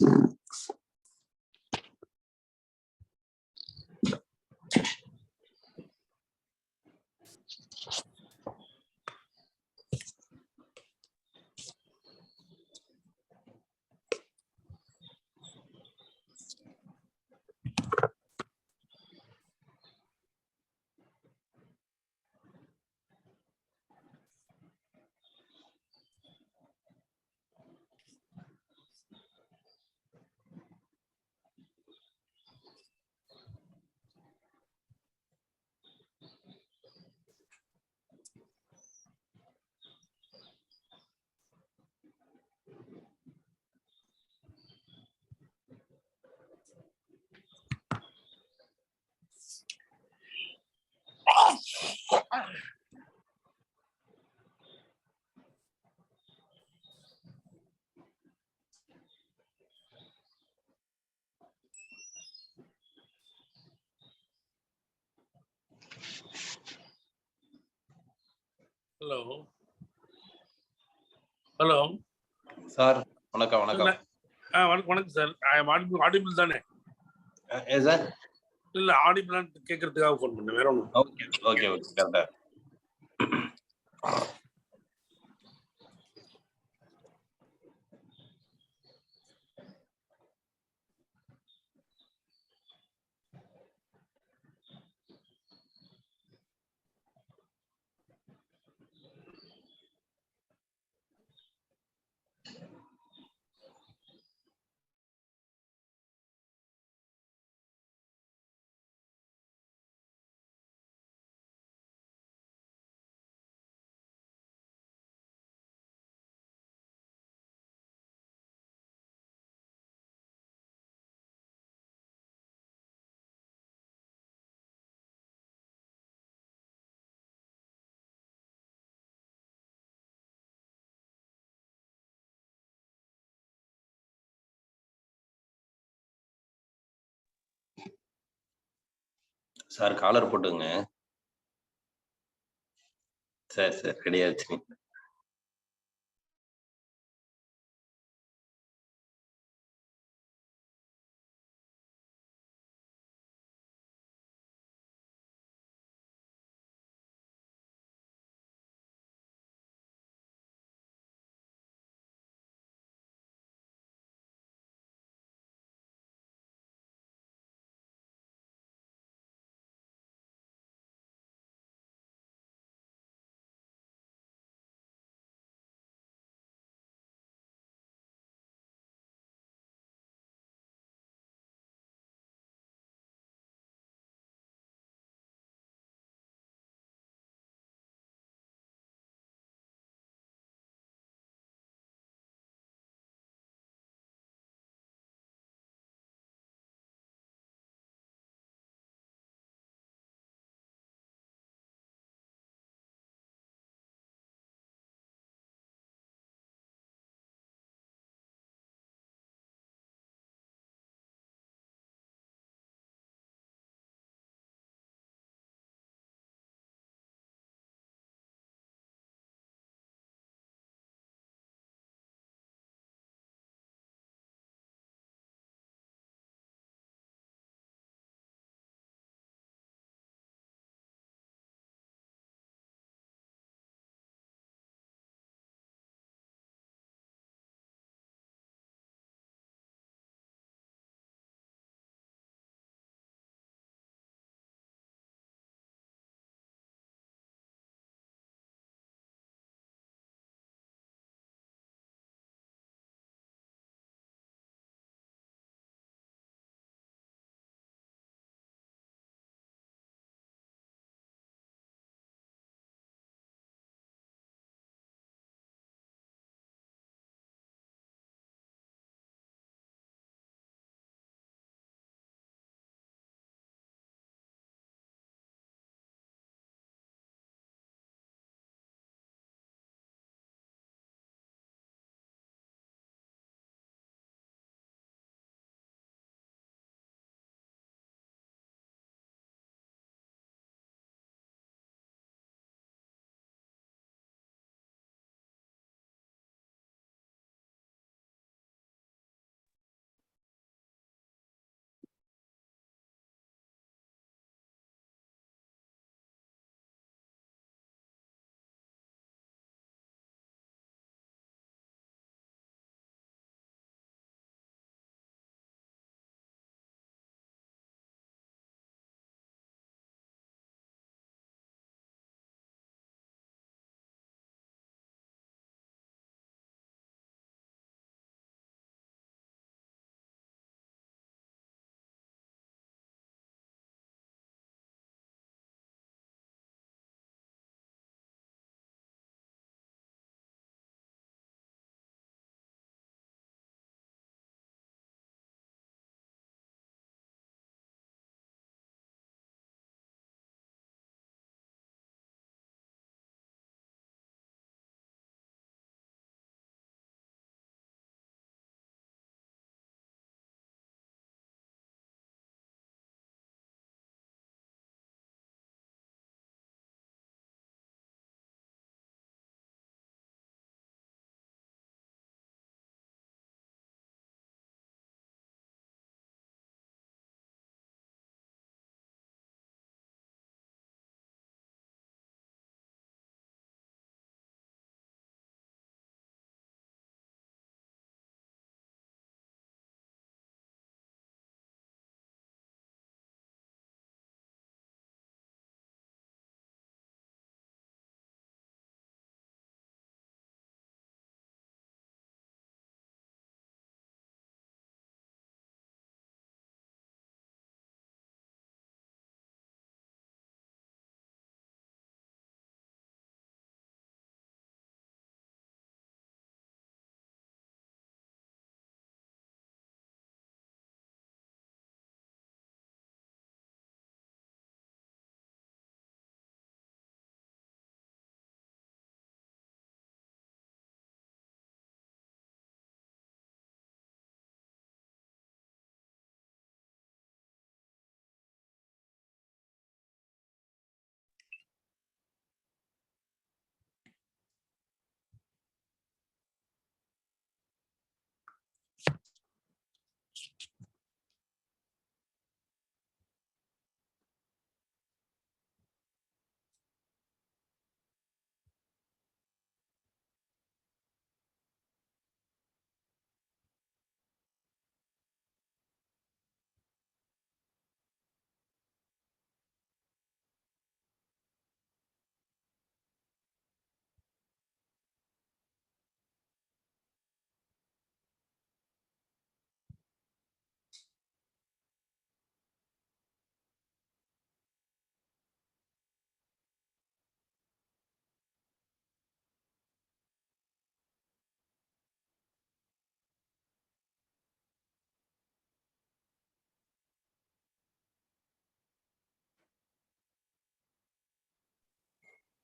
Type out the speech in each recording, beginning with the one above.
Hello hello sir வணக்கம் வணக்கம். வணக்கம் சார். ஆடிபிள் தானே? சார் இல்ல ஆடிபிளான்னு கேட்கறதுக்காக ஃபோன் பண்ணேன், வேற ஒன்றும். ஓகே ஓகே ஓகே கரெக்டா. சார் காலர் போட்டுங்க. சரி சரி ரெடி ஆச்சு.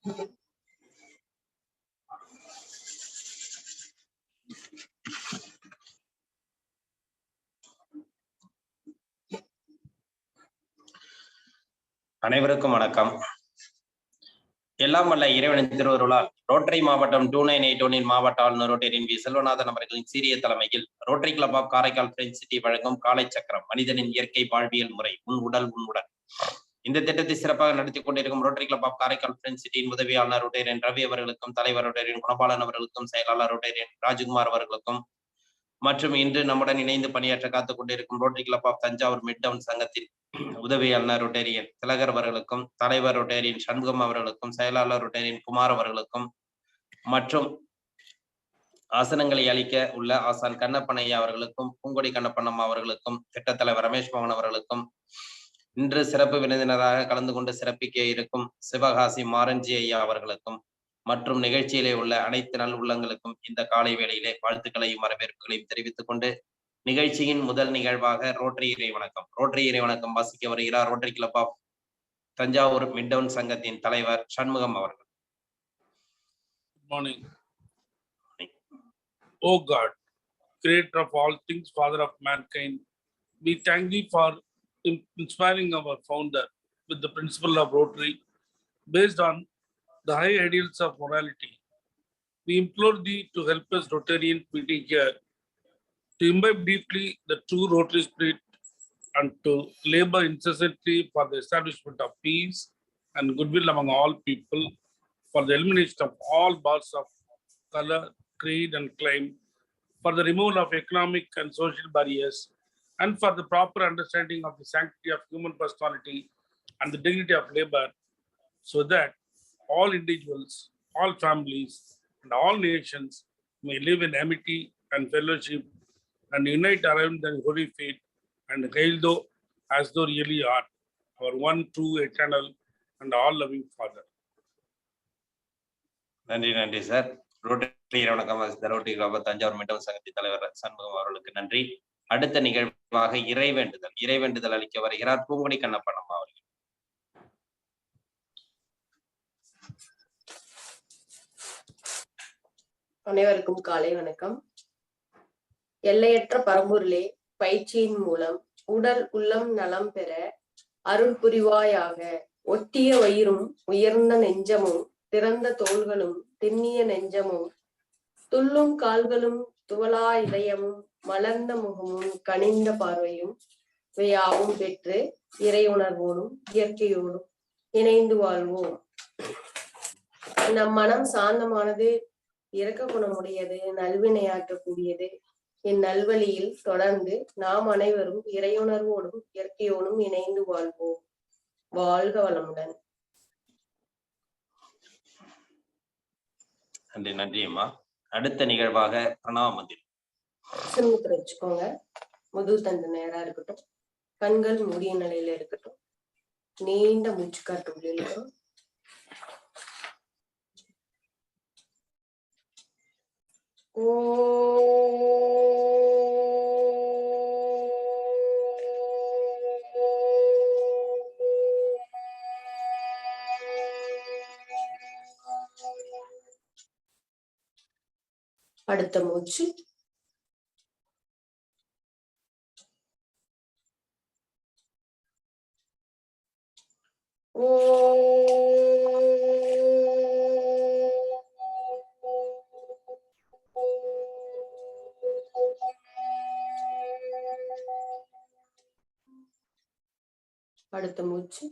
அனைவருக்கும் வணக்கம். எல்லாம் வல்ல இறைவனின் திருவருளால் ரோட்டரி மாவட்டம் 2981 மாவட்ட ஆளுநர் ரோட்டரியின் வி செல்வநாதன் அவர்களின் சீரிய தலைமையில் Rotary club of Karaikal French city வழங்கும் காலை சக்கரம் மனிதனின் இயற்கை வாழ்வியல் முறை உன் உடல் உன்னுடன் இந்த திட்டத்தை சிறப்பாக நடத்தி கொண்டிருக்கும் rotary club of Karaikal French சிட்டியின் உதவியாளர் ரோட்டரியன் ரவி அவர்களுக்கும், தலைவர் ரோட்டரியன் குணபாலன் அவர்களுக்கும், செயலாளர் ரோட்டரியன் ராஜ்குமார் அவர்களுக்கும் மற்றும் இன்று நம்முடன் இணைந்து பணியாற்ற காத்துக் கொண்டிருக்கும் rotary club of Thanjavur midtown சங்கத்தின் உதவியாளர் ரோட்டரியன் திலகர் அவர்களுக்கும், தலைவர் ரோட்டரியன் சண்முகம் அவர்களுக்கும், செயலாளர் ரோட்டரியன் குமார் அவர்களுக்கும் மற்றும் ஆசனங்களை அளிக்க உள்ள ஆசான் கண்ணப்பனையா அவர்களுக்கும், பூங்கொடி கண்ணப்பண்ணம்மா அவர்களுக்கும், திட்டத்தலைவர் ரமேஷ் மோகன் அவர்களுக்கும், இன்று சிறப்பு விருந்தினராக கலந்து கொண்டு சிறப்பிக்க இருக்கும் சிவகாசி மாரஞ்சி ஐயா அவர்களுக்கும் மற்றும் நிகழ்ச்சியிலே உள்ள அனைத்து நல் உள்ளங்களுக்கும் இந்த காலை வேளையிலே வாழ்த்துக்களையும் வரவேற்புகளையும் தெரிவித்துக் கொண்டு நிகழ்ச்சியின் முதல் நிகழ்வாக ரோட்டரி இறை வணக்கம் வாசிக்க வருகிறார் rotary club of Thanjavur midtown சங்கத்தின் தலைவர் சண்முகம் அவர்கள். Good morning. Oh God, creator of all things, father of mankind, we thank thee for inspiring our founder with the principle of Rotary based on the high ideals of morality. We implore thee to help us Rotarian meeting here to imbibe deeply the true Rotary spirit and to labor incessantly for the establishment of peace and goodwill among all people, for the elimination of all bars of color, creed and claim, for the removal of economic and social barriers, and for the proper understanding of the sanctity of human personality and the dignity of labor, so that all individuals, all families, and all nations may live in amity and fellowship and unite around the holy faith and hail thou as though really are our one true, eternal, and all-loving Father. நன்றி sir. Rotary வணக்கம் rotary club of Thanjavur midtown சங்கத்தின் தலைவர் சண்முகம் அவர்களுக்கு நன்றி. அடுத்த நிகழ்வாக இறைவேண்டுதல் அளிக்க வருகிறார் பூங்கொடி கண்ணப்பண்ணம்மா அவர்கள். அனைவருக்கும் காலை வணக்கம். எல்லையற்ற பரம்பொருளே, பயிற்சியின் மூலம் உடல் உள்ளம் நலம் பெற அருள் புரிவாயாக. ஒட்டிய வயிறும் உயர்ந்த நெஞ்சமும் திறந்த தோள்களும் திண்ணிய நெஞ்சமும் துள்ளும் கால்களும் துவலா இதயமும் மலர்ந்த முகமும் கனிந்த பார்வையும் இவையாவும் பெற்று இறை உணர்வோடும் இயற்கையோடும் இணைந்து வாழ்வோம். நம் மனம் சாந்தமானது, இரக்க குணமுடையது, நல்வினையாற்றக்கூடியது. இந்நல்வழியில் தொடர்ந்து நாம் அனைவரும் இறையுணர்வோடும் இயற்கையோடும் இணைந்து வாழ்வோம். வாழ்க வளமுடன். நன்றி அம்மா. அடுத்த நிகழ்வாக பிரணவ மந்திரம். சிறுமுத்திர வச்சுக்கோங்க. முது தண்டு நேரா இருக்கட்டும், கண்கள் மூடிய நிலையில இருக்கட்டும், நீண்ட மூச்சுக்காற்று உள்ள இருக்கட்டும். அடுத்த மூச்சு அடுத்த மூச்சு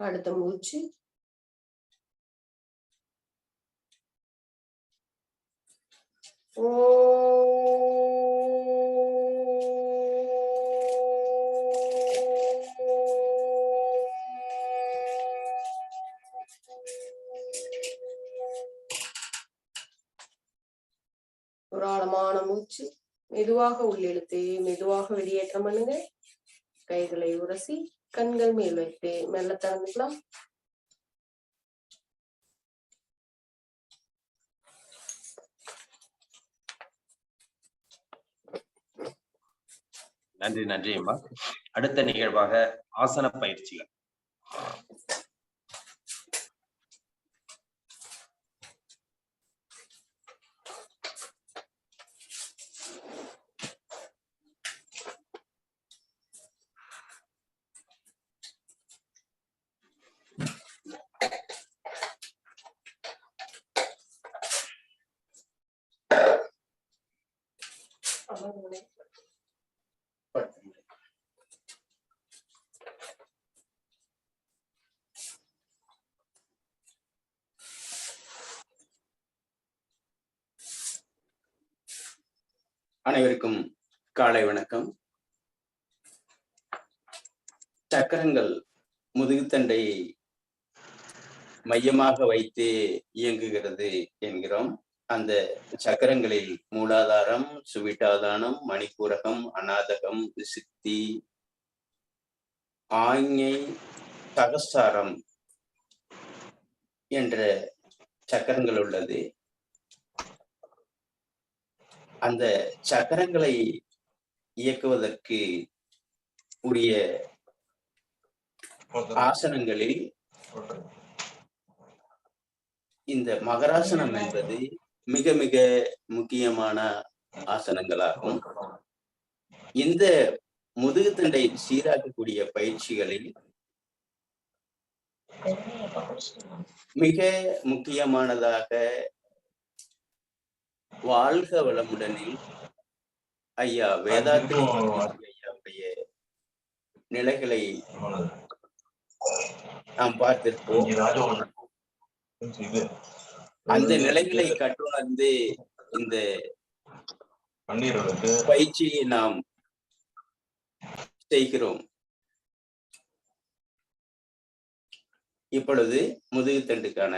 அடுத்த மூச்சு ஒரு ஆழமான மூச்சு. மெதுவாக உள்ளிழுத்து மெதுவாக வெளியேற்றம் பண்ணுங்க. கைகளை உரசி கண்கள் மேல் வைத்து மெல்ல திறந்துக்கலாம். நன்றி நன்றி அம்மா. அடுத்த நிகழ்வாக ஆசன பயிற்சிகள். அனைவருக்கும் காலை வணக்கம். சக்கரங்கள் முதுகுத்தண்டை மையமாக வைத்து இயங்குகிறது என்கிறோம். அந்த சக்கரங்களில் மூலாதாரம், சுவிட்டாதானம், மணிப்பூரகம், அநாதகம், சித்தி, ஆஞ்ஞை, சகஸ்தாரம் என்ற சக்கரங்கள் உள்ளது. அந்த சக்கரங்களை இயக்குவதற்கு உரிய ஆசனங்களில் இந்த மகராசனம் என்பது மிக மிக முக்கியமான ஆசனங்களாகும். இந்த முதுகுத்தண்டை சீராக்கக்கூடிய பயிற்சிகளில் மிக முக்கியமானதாக வாழ்க வளமுடனில் ஐயா வேதாத்ரி ஐயாவுடைய நிலைகளை நாம் பார்த்திருப்போம். அந்த நிலைகளை கற்றுணர்ந்து இந்த பயிற்சியை நாம் செய்கிறோம். இப்பொழுது முதுகுத்தண்டுக்கான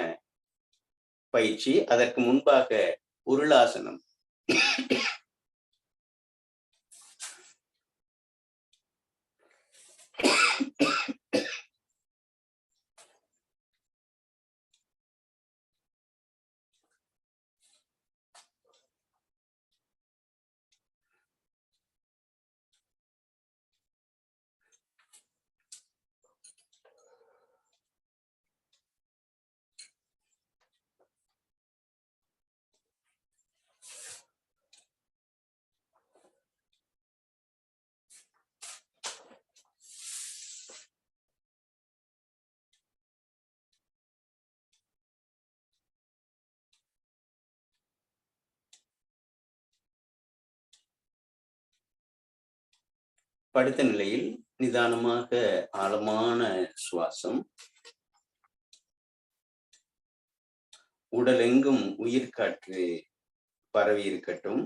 பயிற்சி. அதற்கு முன்பாக உருளாசனம். படுத்த நிலையில் நிதானமாக ஆழமான சுவாசம். உடலெங்கும் உயிர் காற்று பரவி இருக்கட்டும்.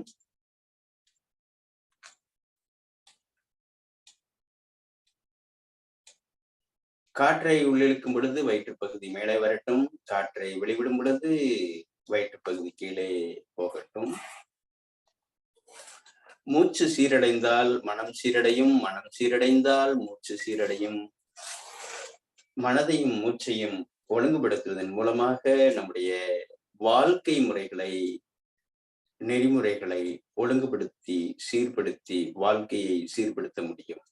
காற்றை உள்ளிழுக்கும் பொழுது வயிற்றுப்பகுதி மேலே வரட்டும். காற்றை வெளிவிடும் பொழுது வயிற்றுப்பகுதி கீழே போகட்டும். மூச்சு சீரடைந்தால் மனம் சீரடையும், மனம் சீரடைந்தால் மூச்சு சீரடையும். மனதையும் மூச்சையும் ஒழுங்குபடுத்துவதன் மூலமாக நம்முடைய வாழ்க்கை முறைகளை, நெறிமுறைகளை ஒழுங்குபடுத்தி சீர்படுத்தி வாழ்க்கையை சீர்படுத்த முடியும்.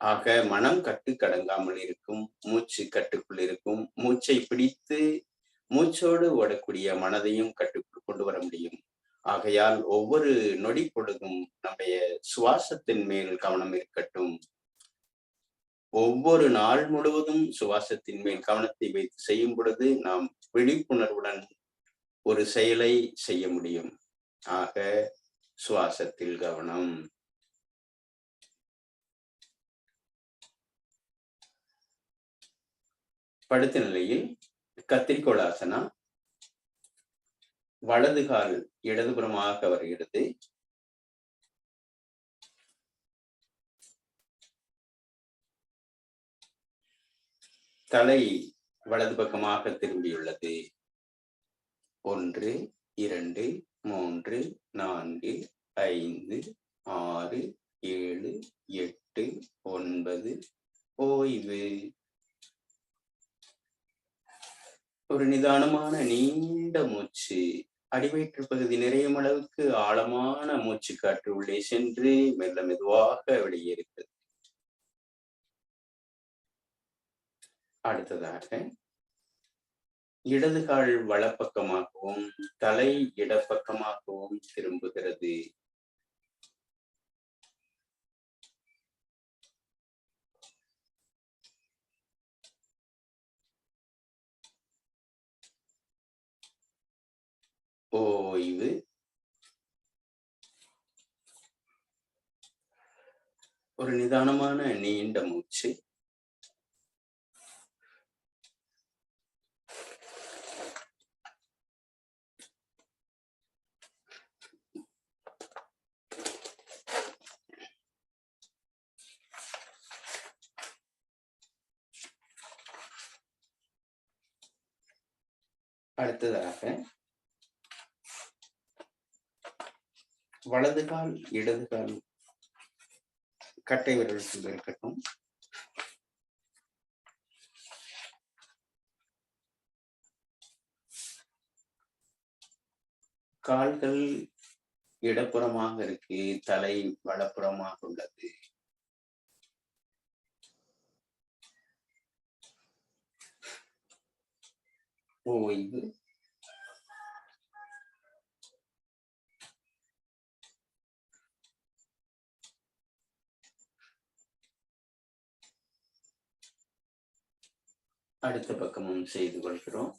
ஆக மனம் கட்டுக்கடங்காமல் இருக்கும், மூச்சு கட்டுக்குள் இருக்கும். மூச்சை பிடித்து மூச்சோடு ஓடக்கூடிய மனதையும் கட்டுக்குள் கொண்டு வர முடியும். ஆகையால் ஒவ்வொரு நொடி பொழுதும் நம்முடைய சுவாசத்தின் மேல் கவனம் இருக்கட்டும். ஒவ்வொரு நாள் முழுவதும் சுவாசத்தின் மேல் கவனத்தை வைத்து செய்யும் பொழுது நாம் விழிப்புணர்வுடன் ஒரு செயலை செய்ய முடியும். ஆக சுவாசத்தில் கவனம். படுத்த நிலையில் கத்திரிக்கோள் ஆசனா. வலது கால் இடதுபுறமாக வருகிறது. தலை வலது பக்கமாக திரும்பியுள்ளது. 1 2 3 4 5 6 7 8 நிதானமான நீண்ட மூச்சு. அடிவயிற்று பகுதி நிறையும் அளவுக்கு ஆழமான மூச்சு காற்று உள்ளே சென்று மெல்ல மெதுவாக வெளியேறுகிறது. அடுத்ததாக இடது கால் வலப்பக்கமாகவும் தலை இடப்பக்கமாகவும் திரும்புகிறது. ஓய்வு. ஒரு நிதானமான நீண்ட மூச்சு. அடுத்ததாக வலது கால் இடது கால் கட்டை விரலுக்குள் இருக்கட்டும். கால்கள் இடப்புறமாக இருக்கு, தலை வலப்புறமாக உள்ளது. ஓய்வு. அடுத்த பக்கமும் செய்து கொள்கிறோம்.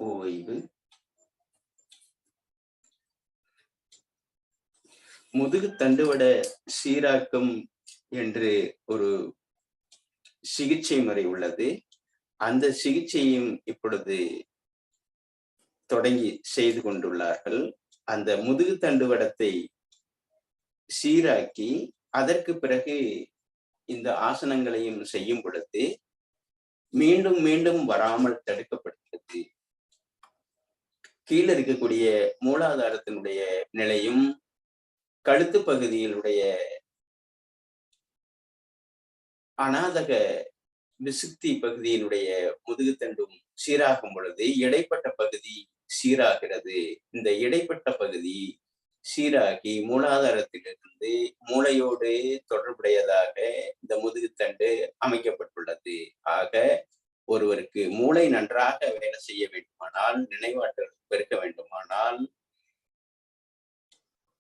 ஓய்வு. முதுகு தண்டுவட சீராக்கம் என்று ஒரு சிகிச்சை முறை உள்ளது. அந்த சிகிச்சையும் இப்பொழுது தொடங்கி செய்து கொண்டுள்ளார்கள். அந்த முதுகு தண்டுவடத்தை சீராக்கி அதற்கு பிறகு இந்த ஆசனங்களையும் செய்யும் பொழுது மீண்டும் மீண்டும் வராமல் தடுக்கப்படுகிறது. கீழே இருக்கக்கூடிய மூலாதாரத்தினுடைய நிலையும் கழுத்து பகுதியினுடைய அநாதக விசுத்தி பகுதியினுடைய முதுகுத்தண்டும் சீராகும் பொழுது இடைப்பட்ட பகுதி சீராகிறது. இந்த இடைப்பட்ட பகுதி சீராகி மூலாதாரத்திலிருந்து மூளையோடு தொடர்புடையதாக இந்த முதுகுத்தண்டு அமைக்கப்பட்டுள்ளது. ஆக ஒருவருக்கு மூளை நன்றாக வேலை செய்ய வேண்டுமானால், நினைவாற்றல் பெருக்க வேண்டுமானால்,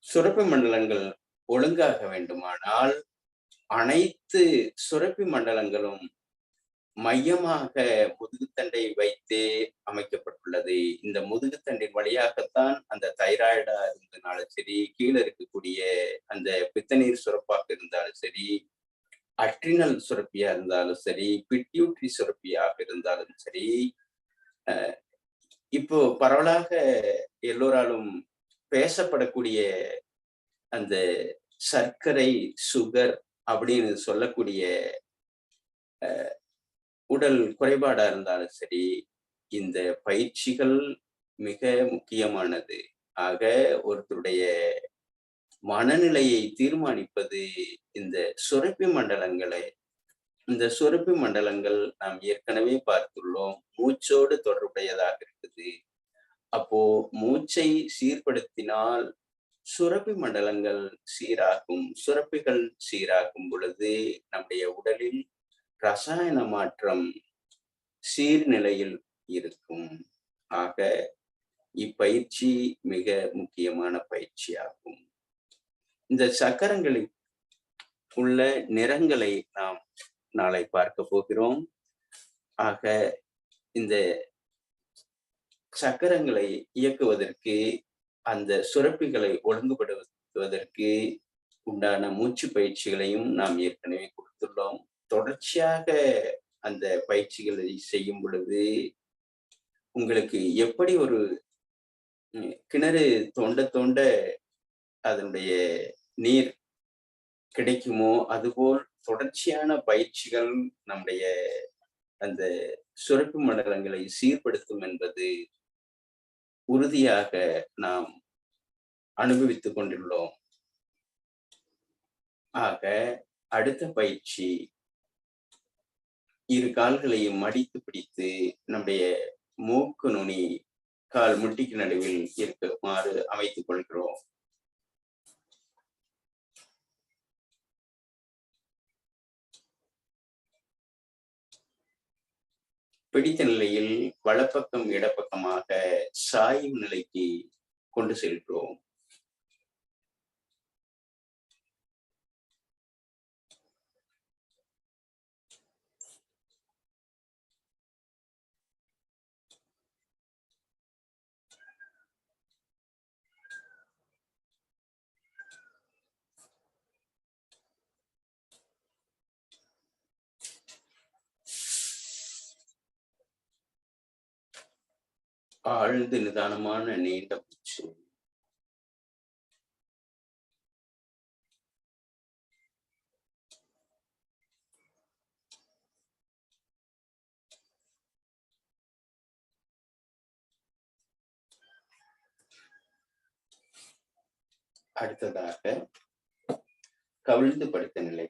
சுரப்பி மண்டலங்கள் ஒழுங்காக வேண்டுமானால், அனைத்து சுரப்பி மண்டலங்களும் மையமாக முதுகுத்தண்டை வைத்து அமைக்கப்பட்டுள்ளது. இந்த முதுகுத்தண்டின் வழியாகத்தான் அந்த தைராய்டா இருந்தாலும் சரி, கீழே இருக்கக்கூடிய அந்த பித்தநீர் சுரப்பாக இருந்தாலும் சரி, அட்ரினல் சுரப்பியா இருந்தாலும் சரி, பிட்யூட்ரி சுரப்பியாக இருந்தாலும் சரி, இப்போ பரவலாக எல்லோராலும் பேசப்படக்கூடிய அந்த சர்க்கரை சுகர் அப்படின்னு சொல்லக்கூடிய உடல் குறைபாடா இருந்தாலும் சரி, இந்த பயிற்சிகள் மிக முக்கியமானது. ஆக ஒருத்தருடைய மனநிலையை தீர்மானிப்பது இந்த சுரப்பி மண்டலங்களை. இந்த சுரப்பி மண்டலங்கள் நாம் ஏற்கனவே பார்த்துள்ளோம், மூச்சோடு தொடர்புடையதாக இருக்குது. அப்போ மூச்சை சீர்படுத்தினால் சுரப்பி மண்டலங்கள் சீராகும். சுரப்பிகள் சீராகும் பொழுது நம்முடைய உடலில் ரசாயன மாற்றம் சீர்நிலையில் இருக்கும். ஆக இப்பயிற்சி மிக முக்கியமான பயிற்சியாகும். இந்த சக்கரங்களில் உள்ள நிறங்களை நாம் நாளை பார்க்க போகிறோம். ஆக இந்த சக்கரங்களை இயக்குவதற்கு, அந்த சுரப்பிகளை ஒழுங்குபடுத்துவதற்கு உண்டான மூச்சு பயிற்சிகளையும் நாம் ஏற்கனவே கொடுத்துள்ளோம். தொடர்ச்சியாக அந்த பயிற்சிகளை செய்யும் பொழுது உங்களுக்கு எப்படி ஒரு கிணறு தோண்ட தோண்ட அதனுடைய நீர் கிடைக்குமோ அதுபோல் தொடர்ச்சியான பயிற்சிகள் நம்முடைய அந்த சுரப்பி மண்டலங்களை சீர்படுத்தும் என்பது உறுதியாக நாம் அனுபவித்துக் கொண்டுள்ளோம். ஆக அடுத்த பயிற்சி, இரு கால்களையும் மடித்து பிடித்து நம்முடைய மூக்கு நுனி கால் முட்டிக்கு நடுவில் இருக்குமாறு அமைத்துக் கொள்கிறோம். பிடித்த நிலையில் வலப்பக்கம் இடப்பக்கமாக சாய்வு நிலைக்கு கொண்டு செல்கிறோம். ஆழ்ந்து நிதானமான நீண்ட மூச்சு. அடுத்ததாக கவிழ்ந்து படுத்த நிலை.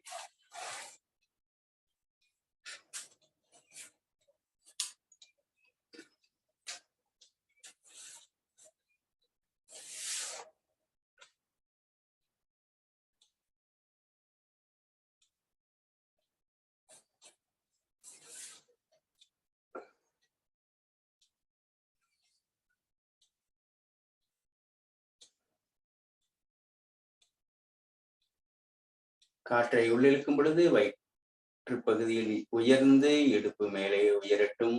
காற்றை உள்ளிழுக்கும் பொழுது வயிற்று பகுதியில் உயர்ந்து இடுப்பு மேலே உயரட்டும்.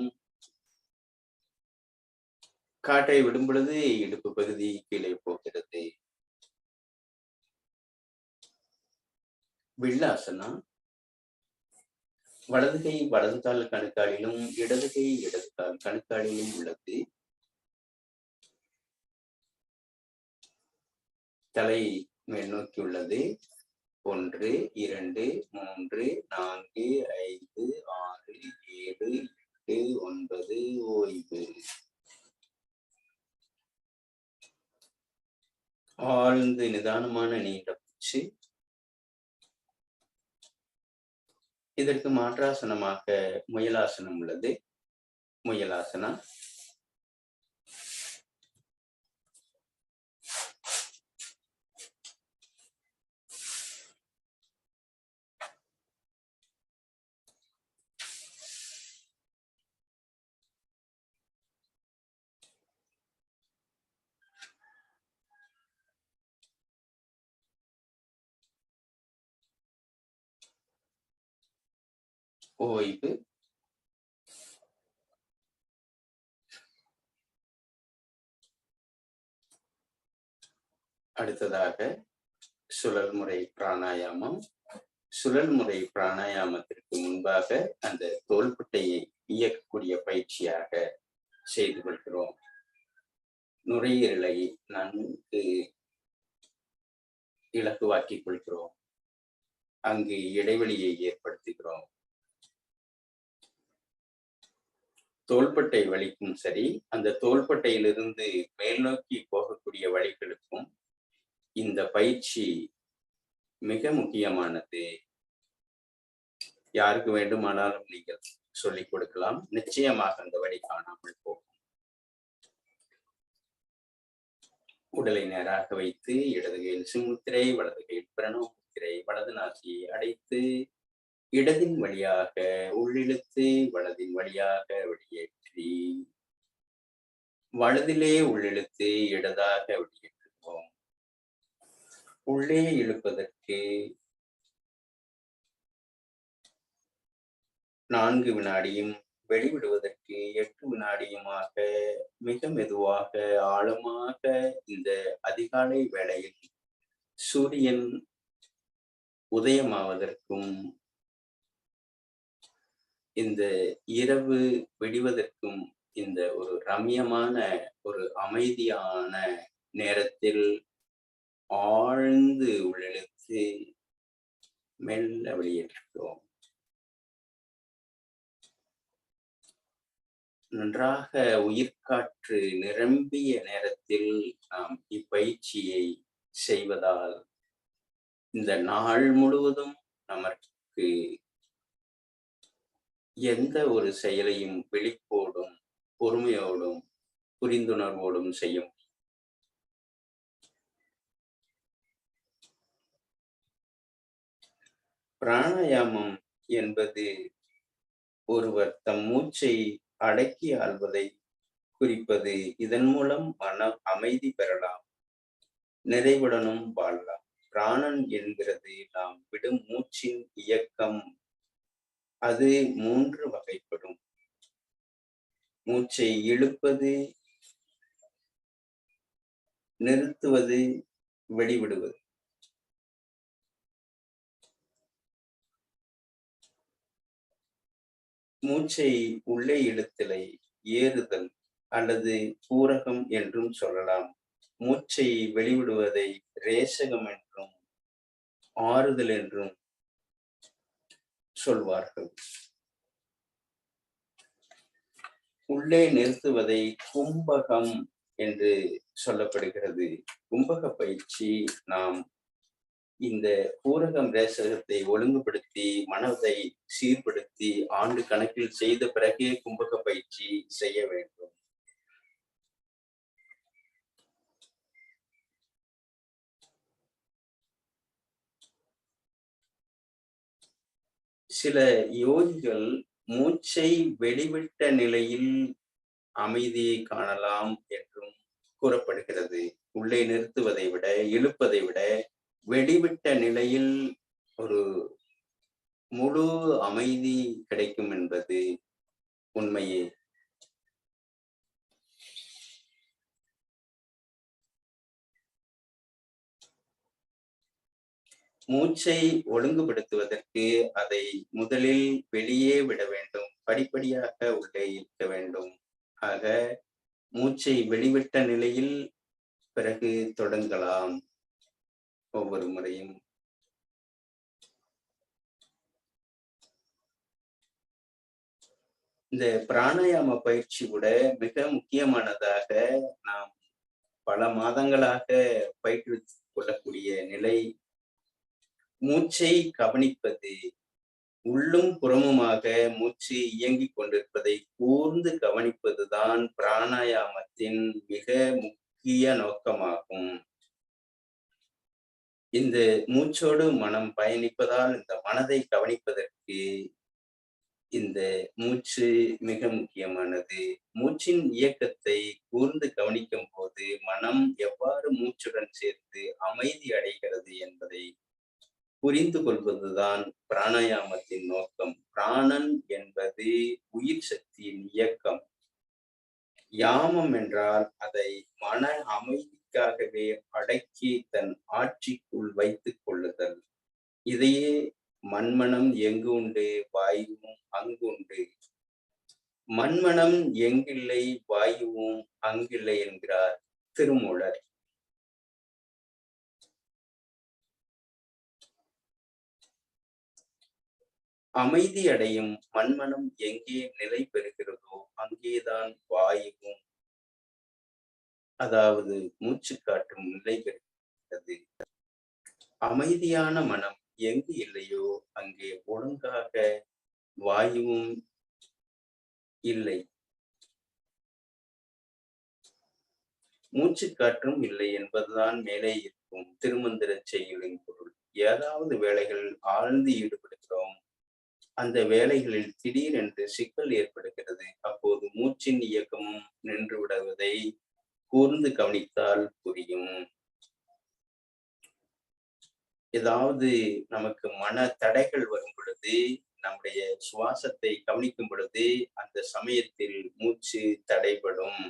காற்றை விடும் பொழுது இடுப்பு பகுதி கீழே போகிறது. வில்லாசனா. வலது கை வலது கால் கணுக்காலிலும் இடது கை இடது கால் கணுக்காலிலும் உள்ளது. தலை மேல் நோக்கி உள்ளது. 1 2 3 4 5 6 7 8 9 ஓய்வு. ஆழ்ந்து நிதானமான நீண்ட மூச்சு. இதற்கு மாற்றாசனமாக முயலாசனம் உள்ளது. முயலாசனா. ஓய்வு. அடுத்ததாக சுழல் முறை பிராணாயாமம். சுழல் முறை பிராணாயாமத்திற்கு முன்பாக அந்த தோள்பட்டையை இயக்கக்கூடிய பயிற்சியாக செய்து கொள்கிறோம். நுரையீரலை நன்கு இலகுவாக்கிக் கொள்கிறோம். அங்கு இடைவெளியை ஏற்படுத்துகிறோம். தோள்பட்டை வலிக்கும் சரி, அந்த தோள்பட்டையிலிருந்து மேல் நோக்கி போகக்கூடிய வலிகளுக்கும் இந்த பயிற்சி மிக முக்கியமானது. யாருக்கு வேண்டுமானாலும் நீங்கள் சொல்லிக் கொடுக்கலாம். நிச்சயமாக அந்த வலி காணாமல் போகும். உடலை நேராக வைத்து இடது கையில் சிம்முத்திரை, வலது கையில் பிரணவ முத்திரை, வலது நாசியை அடைத்து இடதின் வழியாக உள்ளிழுத்து வலதின் வழியாக வெளியேற்றி வலதிலே உள்ளிழுத்து இடதாக வெளியேற்றுவோம். உள்ளே இழுப்பதற்கு 4 வினாடியும் வெளிவிடுவதற்கு 8 வினாடியுமாக மிக மெதுவாக ஆழமாக இந்த அதிகாலை வேளையில் சூரியன் உதயமாவதற்கும் இந்த இரவு விடுவதற்கும் இந்த ஒரு ரம்யமான ஒரு அமைதியான நேரத்தில் ஆழ்ந்து உள்ளிழுத்து மெல்ல வெளியேற்றுகிறோம். நன்றாக உயிர்காற்று நிரம்பிய நேரத்தில் நாம் இப்பயிற்சியை செய்வதால் இந்த நாள் முழுவதும் நமக்கு எந்த ஒரு செயலையும் விழிப்போடும் பொறுமையோடும் புரிந்துணர்வோடும் செய்ய முடியும். பிராணாயாமம் என்பது ஒருவர் தம் மூச்சை அடக்கி ஆள்வதை குறிப்பது. இதன் மூலம் மனம் அமைதி பெறலாம், நிறைவுடனும் வாழலாம். பிராணன் என்கிறது நாம் விடும் மூச்சின் இயக்கம். அது 3 வகைப்படும். மூச்சை இழுப்பது, நிறுத்துவது, வெளிவிடுவது. மூச்சை உள்ளே இழுத்தலை ஏறுதல் அல்லது பூரகம் என்றும் சொல்லலாம். மூச்சை வெளிவிடுவதை ரேசகம் என்றும் ஆறுதல் என்றும் சொல்வார்கள். உள்ளே நிறுத்துவதை கும்பகம் என்று சொல்லப்படுகிறது. கும்பக பயிற்சி நாம் இந்த பூரகம் ரேசகத்தை ஒழுங்குபடுத்தி மனதை சீர்படுத்தி ஆண்டு கணக்கில் செய்த பிறகே கும்பக பயிற்சி செய்ய வேண்டும். சில யோகிகள் மூச்சை வெளிவிட்ட நிலையில் அமைதியை காணலாம் என்றும் கூறப்படுகிறது. உள்ளே நிறுத்துவதை விட இழுப்பதை விட வெளிவிட்ட நிலையில் ஒரு முழு அமைதி கிடைக்கும் என்பது உண்மையே. மூச்சை ஒழுங்குபடுத்துவதற்கு அதை முதலில் வெளியே விட வேண்டும், படிப்படியாக உள்ளே இருக்க வேண்டும். ஆக மூச்சை வெளிவிட்ட நிலையில் பிறகு தொடங்கலாம். ஒவ்வொரு முறையும் இந்த பிராணாயாம பயிற்சி கூட மிக முக்கியமானதாக நாம் பல மாதங்களாக பயிற்றுவித்துக் கொள்ளக்கூடிய நிலை. மூச்சை கவனிப்பது, உள்ளும் புறமுமாக மூச்சு இயங்கிக் கொண்டிருப்பதை கூர்ந்து கவனிப்பதுதான் பிராணாயாமத்தின் மிக முக்கிய நோக்கமாகும். இந்த மூச்சோடு மனம் பயணிப்பதால் இந்த மனதை கவனிப்பதற்கு இந்த மூச்சு மிக முக்கியமானது. மூச்சின் இயக்கத்தை கூர்ந்து கவனிக்கும் போது மனம் எவ்வாறு மூச்சுடன் சேர்த்து அமைதி அடைகிறது என்பதை புரிந்து கொள்வதுதான் பிராணாயாமத்தின் நோக்கம். பிராணன் என்பது உயிர் சக்தியின் இயக்கம். யாமம் என்றால் அதை மன அமைதிக்காகவே அடக்கி தன் ஆட்சிக்குள் வைத்துக் கொள்ளுதல். இதையே மண்மனம் எங்கு உண்டு வாயுவும் அங்கு உண்டு, மண்மனம் எங்கில்லை வாயுவும் அங்கில்லை என்கிறார் திருமூலர். அமைதி அடையும் மண்மனம் எங்கே நிலை பெறுகிறதோ அங்கேதான் வாயுவும், அதாவது மூச்சு காற்றும் நிலை பெறுகிறது. அமைதியான மனம் எங்கு இல்லையோ அங்கே ஒழுங்காக வாயுவும் இல்லை, மூச்சு காற்றும் இல்லை என்பதுதான் மேலே இருக்கும் திருமந்திர செய்யுளின் பொருள். ஏதாவது வேலைகள் ஆழ்ந்து ஈடுபடுகிறோம், அந்த வேலைகளில் திடீரென்று சிக்கல் ஏற்படுகிறது. அப்போது மூச்சின் இயக்கமும் நின்று விடுவதை கூர்ந்து கவனித்தால் புரியும். ஏதாவது நமக்கு மன தடைகள் வரும் பொழுது, நம்முடைய சுவாசத்தை கவனிக்கும் பொழுது அந்த சமயத்தில் மூச்சு தடைபடும்.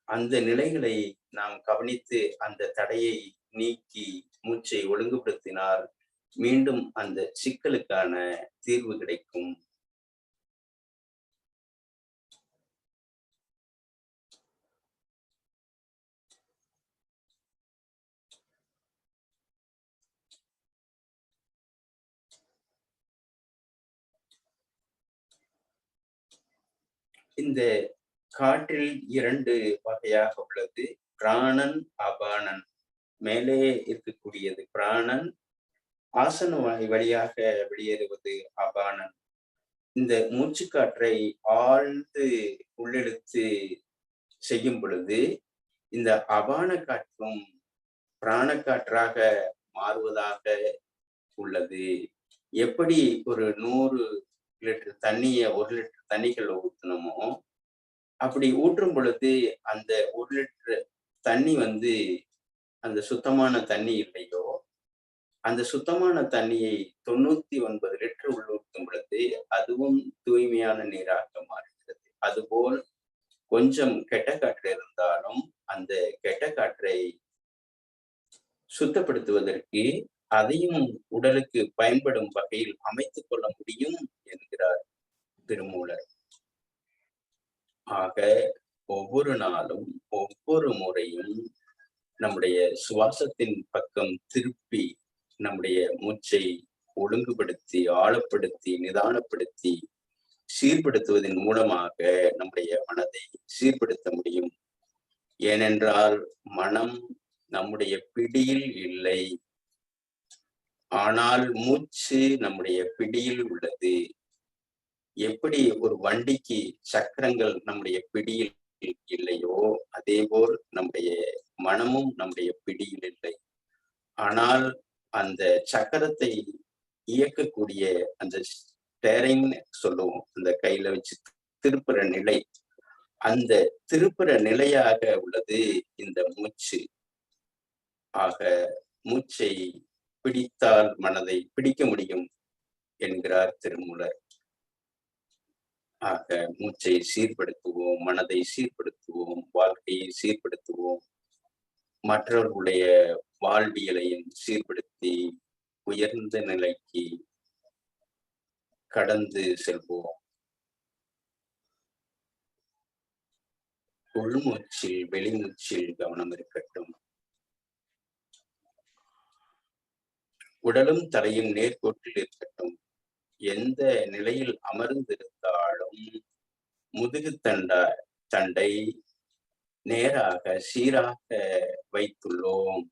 அந்த நிலைகளை நாம் கவனித்து அந்த தடையை நீக்கி மூச்சை ஒழுங்குபடுத்தினால் மீண்டும் அந்த சிக்கலுக்கான தீர்வு கிடைக்கும். இந்த காற்றில் 2 வகையாக உள்ளது. பிராணன், அபானன். மேலே இருக்கக்கூடியது பிராணன், ஆசன வாய் வழியாக வெளியேறுவது அபானன். இந்த மூச்சுக்காற்றை ஆழ்ந்து உள்ளிழுத்து செய்யும் பொழுது இந்த அபான காற்றும் பிராண காற்றாக மாறுவதாக உள்ளது. எப்படி ஒரு 100 லிட்டர் தண்ணியை 1 லிட்டர் தண்ணிகள் ஊற்றணுமோ அப்படி ஊற்றும் பொழுது அந்த 1 லிட்டர் தண்ணி அந்த சுத்தமான தண்ணி இல்லையோ, அந்த சுத்தமான தண்ணியை 99 லிட்டர் உள்ளூற்றும் பொழுது அதுவும் தூய்மையான நீராக மாறுகிறது. அதுபோல் கொஞ்சம் கெட்ட காற்று இருந்தாலும் அந்த கெட்ட காற்றை சுத்தப்படுத்துவதற்கு அதையும் உடலுக்கு பயன்படும் வகையில் அமைத்துக் கொள்ள முடியும் என்கிறார் திருமூலர். ஆக ஒவ்வொரு நாளும் ஒவ்வொரு முறையும் நம்முடைய சுவாசத்தின் பக்கம் திருப்பி நம்முடைய மூச்சை ஒழுங்குபடுத்தி ஆழப்படுத்தி நிதானப்படுத்தி சீர்படுத்துவதன் மூலமாக நம்முடைய மனதை சீர்படுத்த முடியும். ஏனென்றால் மனம் நம்முடைய பிடியில் இல்லை, ஆனால் மூச்சு நம்முடைய பிடியில் உள்ளது. எப்படி ஒரு வண்டிக்கு சக்கரங்கள் நம்முடைய பிடியில் இல்லையோ அதேபோல் நம்முடைய மனமும் நம்முடைய பிடியில் இல்லை. ஆனால் அந்த சக்கரத்தை இயக்கக்கூடிய அந்த ஸ்டேரிங் சொல்லுவோம், அந்த கையில வச்சு திருப்புற நிலை, அந்த திருப்புற நிலையாக உள்ளது இந்த மூச்சு. ஆக மூச்சை பிடித்தால் மனதை பிடிக்க முடியும் என்கிறார் திருமூலர். ஆக மூச்சை சீர்படுத்துவோம், மனதை சீர்படுத்துவோம், வாழ்க்கையை சீர்படுத்துவோம், மற்றவர்களுடைய வாழ்வியலையும் சீர்படுத்தி உயர்ந்த நிலைக்கு கடந்து செல்வோம். உள்மூச்சில் வெளிமூச்சில் கவனம் இருக்கட்டும். உடலும் தலையும் நேர்கோட்டில் இருக்கட்டும். எந்த நிலையில் அமர்ந்திருந்தாலும் முதுகு தண்டை நேராக சீராக வைத்துள்ளோம்.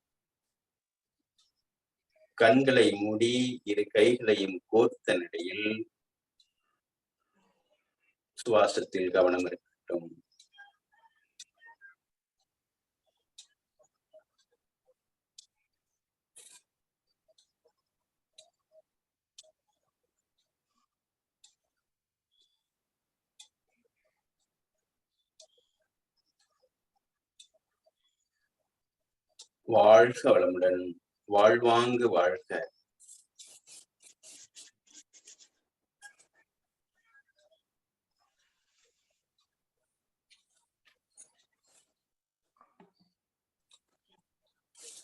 கண்களை மூடி 2 கைகளையும் கோர்த்த நிலையில் சுவாசத்தில் கவனம் இருக்கட்டும். வாழ்க வளமுடன், வாழ்வாங்கு வாழ்க.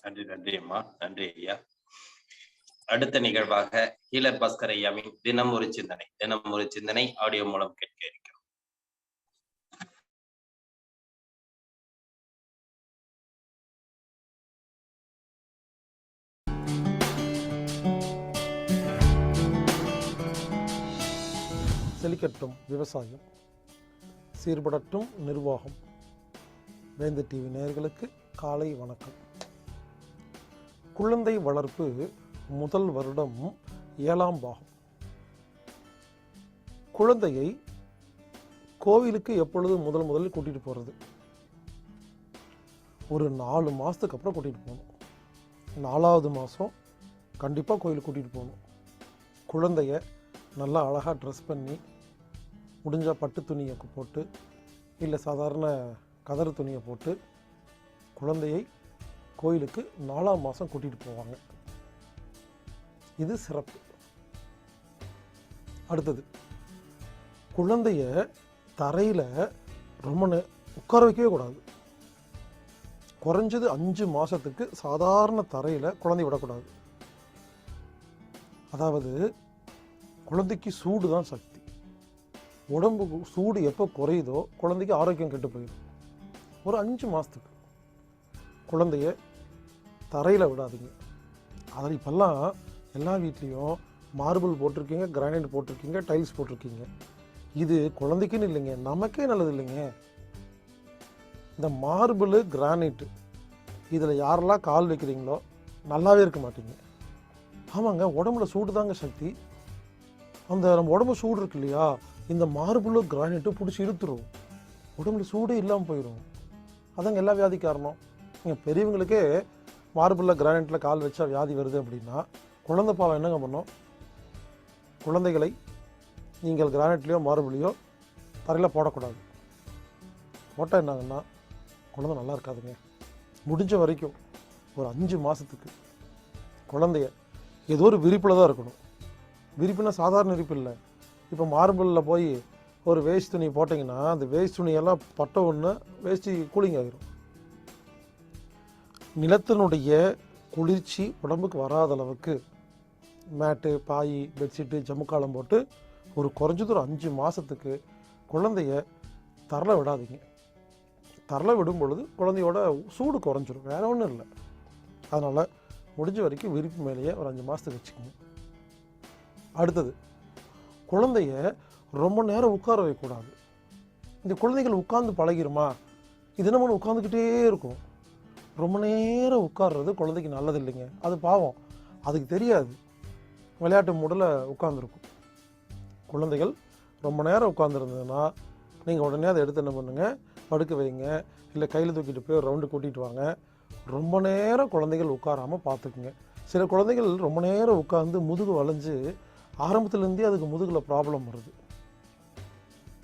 நன்றி நன்றி அம்மா, நன்றி ஐயா. அடுத்த நிகழ்வாக ஹீலர் பாஸ்கர் ஐயாவின் தினம் ஒரு சிந்தனை ஆடியோ மூலம் கேட்க இருக்கிறோம். செழிக்கட்டும் விவசாயம், சீர்படட்டும் நிர்வாகம். வேந்தர் டிவி நேயர்களுக்கு காலை வணக்கம். குழந்தை வளர்ப்பு முதல் வருடம் 7ஆம் பாகம். குழந்தையை கோவிலுக்கு எப்பொழுது முதலில் கூட்டிகிட்டு போகிறது? ஒரு 4 மாதத்துக்கு அப்புறம் கூட்டிகிட்டு போகணும். 4ஆவது மாதம் கண்டிப்பாக கோவிலுக்கு கூட்டிகிட்டு போகணும். குழந்தைய நல்லா அழகாக ட்ரெஸ் பண்ணி, முடிஞ்சால் பட்டு துணியை போட்டு இல்லை சாதாரண கதறு துணியை போட்டு குழந்தையை கோயிலுக்கு 4ஆம் மாதம் கூட்டிகிட்டு போவாங்க. இது சிறப்பு. அடுத்தது, குழந்தைய தரையில் ரொம்ப உட்கார வைக்கவே கூடாது. குறைஞ்சது 5 மாதத்துக்கு சாதாரண தரையில் குழந்தை விடக்கூடாது. அதாவது குழந்தைக்கு சூடு தான் சக்தி. உடம்புக்கு சூடு எப்போ குறையுதோ குழந்தைக்கு ஆரோக்கியம் கெட்டு போயிடும். ஒரு 5 மாதத்துக்கு குழந்தைய தரையில் விடாதீங்க. அதில் இப்போல்லாம் எல்லா வீட்லேயும் மார்பிள் போட்டிருக்கீங்க, கிரானைட் போட்டிருக்கீங்க, டைல்ஸ் போட்டிருக்கீங்க. இது குழந்தைக்குன்னு இல்லைங்க, நமக்கே நல்லது இல்லைங்க. இந்த மார்பிள் கிரானைட்டு இதில் யாரெல்லாம் கால் வைக்கிறீங்களோ நல்லாவே இருக்க மாட்டீங்க. ஆமாங்க, உடம்புல சூடு தாங்க சக்தி. அந்த நம்ம உடம்பு சூடு இருக்கு இல்லையா, இந்த மார்பிள் கிரானைட்டு பிடிச்சி இழுத்துரும், உடம்புல சூடே இல்லாமல் போயிடும். அதாங்க எல்லா வியாதி காரணம். நீங்கள் பெரியவங்களுக்கே மார்பிளில் கிரானைட்டில் கால் வச்சா வியாதி வருது அப்படின்னா குழந்தை பாவம் என்னங்க பண்ணோம்? குழந்தைகளை நீங்கள் கிரானைட்லேயோ மார்பிளையோ தரையில் போடக்கூடாது. போட்டால் என்னாங்கன்னா குழந்தை நல்லா இருக்காதுங்க. முடிஞ்ச வரைக்கும் ஒரு 5 மாதத்துக்கு குழந்தைய ஏதோ ஒரு விரிப்பில் தான் இருக்கணும். விரிப்புனா சாதாரண விரிப்பு இல்லை. இப்போ மார்பிளில் போய் ஒரு வேஸ்ட் துணி போட்டிங்கன்னா அந்த வேஸ்ட் துணியெல்லாம் பட்ட ஒன்று வேஸ்ட்டு கூலிங் ஆகிரும். நிலத்தினுடைய குளிர்ச்சி உடம்புக்கு வராத அளவுக்கு மேட்டு, பாய், பெட்ஷீட்டு, ஜம்முக்காலம் போட்டு ஒரு குறைஞ்சது ஒரு 5 மாதத்துக்கு குழந்தைய தரல விடாதீங்க. தரல விடும் பொழுது குழந்தையோட சூடு குறைஞ்சிரும், வேற ஒன்றும் இல்லை. அதனால் முடிஞ்ச வரைக்கும் விரிப்பு மேலேயே ஒரு 5 மாதத்துக்கு வச்சுக்கோங்க. அடுத்தது, குழந்தைய ரொம்ப நேரம் உட்கார வைக்கக்கூடாது. இந்த குழந்தைகள் உட்கார்ந்து பழகிருமா, இது என்ன பண்ண உட்காந்துக்கிட்டே இருக்கும். ரொம்ப நேரம் உட்கார்றது குழந்தைக்கு நல்லது இல்லைங்க. அது பாவம், அதுக்கு தெரியாது. விளையாட்டு மூடில் உட்காந்துருக்கும். குழந்தைகள் ரொம்ப நேரம் உட்காந்துருந்ததுன்னா நீங்கள் உடனே அதை எடுத்து என்ன பண்ணுங்கள், படுக்க வைங்க, இல்லை கையில் தூக்கிட்டு போய் ரவுண்டு கூட்டிகிட்டு வாங்க. ரொம்ப நேரம் குழந்தைகள் உட்காராமல் பார்த்துக்குங்க. சில குழந்தைகள் ரொம்ப நேரம் உட்காந்து முதுகு வளைஞ்சு ஆரம்பத்துலேருந்தே அதுக்கு முதுகில் ப்ராப்ளம் வருது.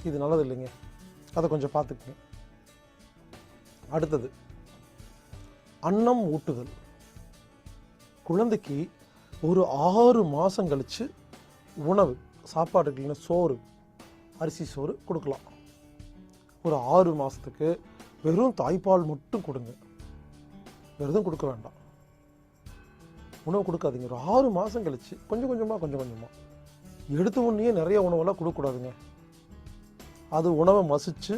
இது நல்லது இல்லைங்க, அதை கொஞ்சம் பார்த்துக்குங்க. அடுத்தது, அன்னம் ஊட்டுதல். குழந்தைக்கு ஒரு 6 மாதம் கழித்து உணவு சாப்பாட்டுக்கு இல்லைன்னா சோறு, அரிசி சோறு கொடுக்கலாம். ஒரு 6 மாதத்துக்கு வெறும் தாய்ப்பால் மட்டும் கொடுங்க, வெறும் கொடுக்க வேண்டாம், உணவு கொடுக்காதீங்க. ஒரு 6 மாதம் கழித்து கொஞ்சம் கொஞ்சமாக எடுத்த உடனே நிறைய உணவெல்லாம் கொடுக்கக்கூடாதுங்க. அது உணவை மசிச்சு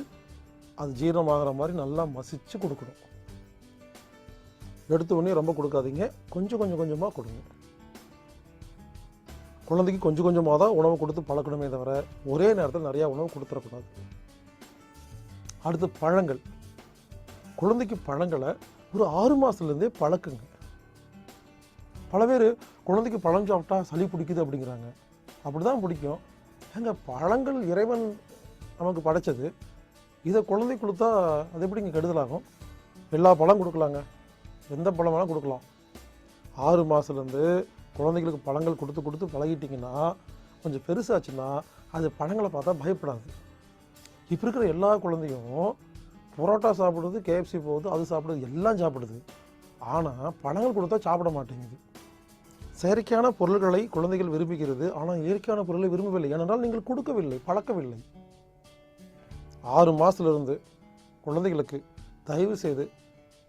அது ஜீரணமாகிற மாதிரி நல்லா மசிச்சு கொடுக்கணும். எடுத்த உடனே ரொம்ப கொடுக்காதீங்க, கொஞ்சமாக கொடுங்க. குழந்தைக்கு கொஞ்சமாக தான் உணவு கொடுத்து பழக்கணுமே தவிர ஒரே நேரத்தில் நிறையா உணவு கொடுத்துடக்கூடாது. அடுத்து, பழங்கள். குழந்தைக்கு பழங்களை ஒரு 6 மாதத்துலேருந்தே பழக்குங்க. பல பேர் குழந்தைக்கு பழம் சாப்பிட்டா சளி பிடிக்குது அப்படிங்கிறாங்க. அப்படி தான் பிடிக்கும். ஏங்க, பழங்கள் இறைவன் நமக்கு படைச்சது, இதை குழந்தை கொடுத்தா அது எப்படிங்க கெடுதலாகும்? எல்லா பழம் கொடுக்கலாங்க, எந்த பழம் வேணால் கொடுக்கலாம். 6 மாதத்துலேருந்து குழந்தைகளுக்கு பழங்கள் கொடுத்து பழகிட்டிங்கன்னா கொஞ்சம் பெருசாச்சுன்னா அது பழங்களை பார்த்தா பயப்படாது. இப்போ இருக்கிற எல்லா குழந்தையும் புரோட்டா சாப்பிடுது, KFC போகுது, அது சாப்பிடுது, எல்லாம் சாப்பிடுது. ஆனால் பழங்கள் கொடுத்தா சாப்பிட மாட்டேங்குது. செயற்கையான பொருள்களை குழந்தைகள் விரும்புகிறது, ஆனால் இயற்கையான பொருளை விரும்பவில்லை. ஏனென்றால் நீங்கள் கொடுக்கவில்லை, பழக்கவில்லை. 6 மாதத்துலேருந்து குழந்தைகளுக்கு தயவு செய்து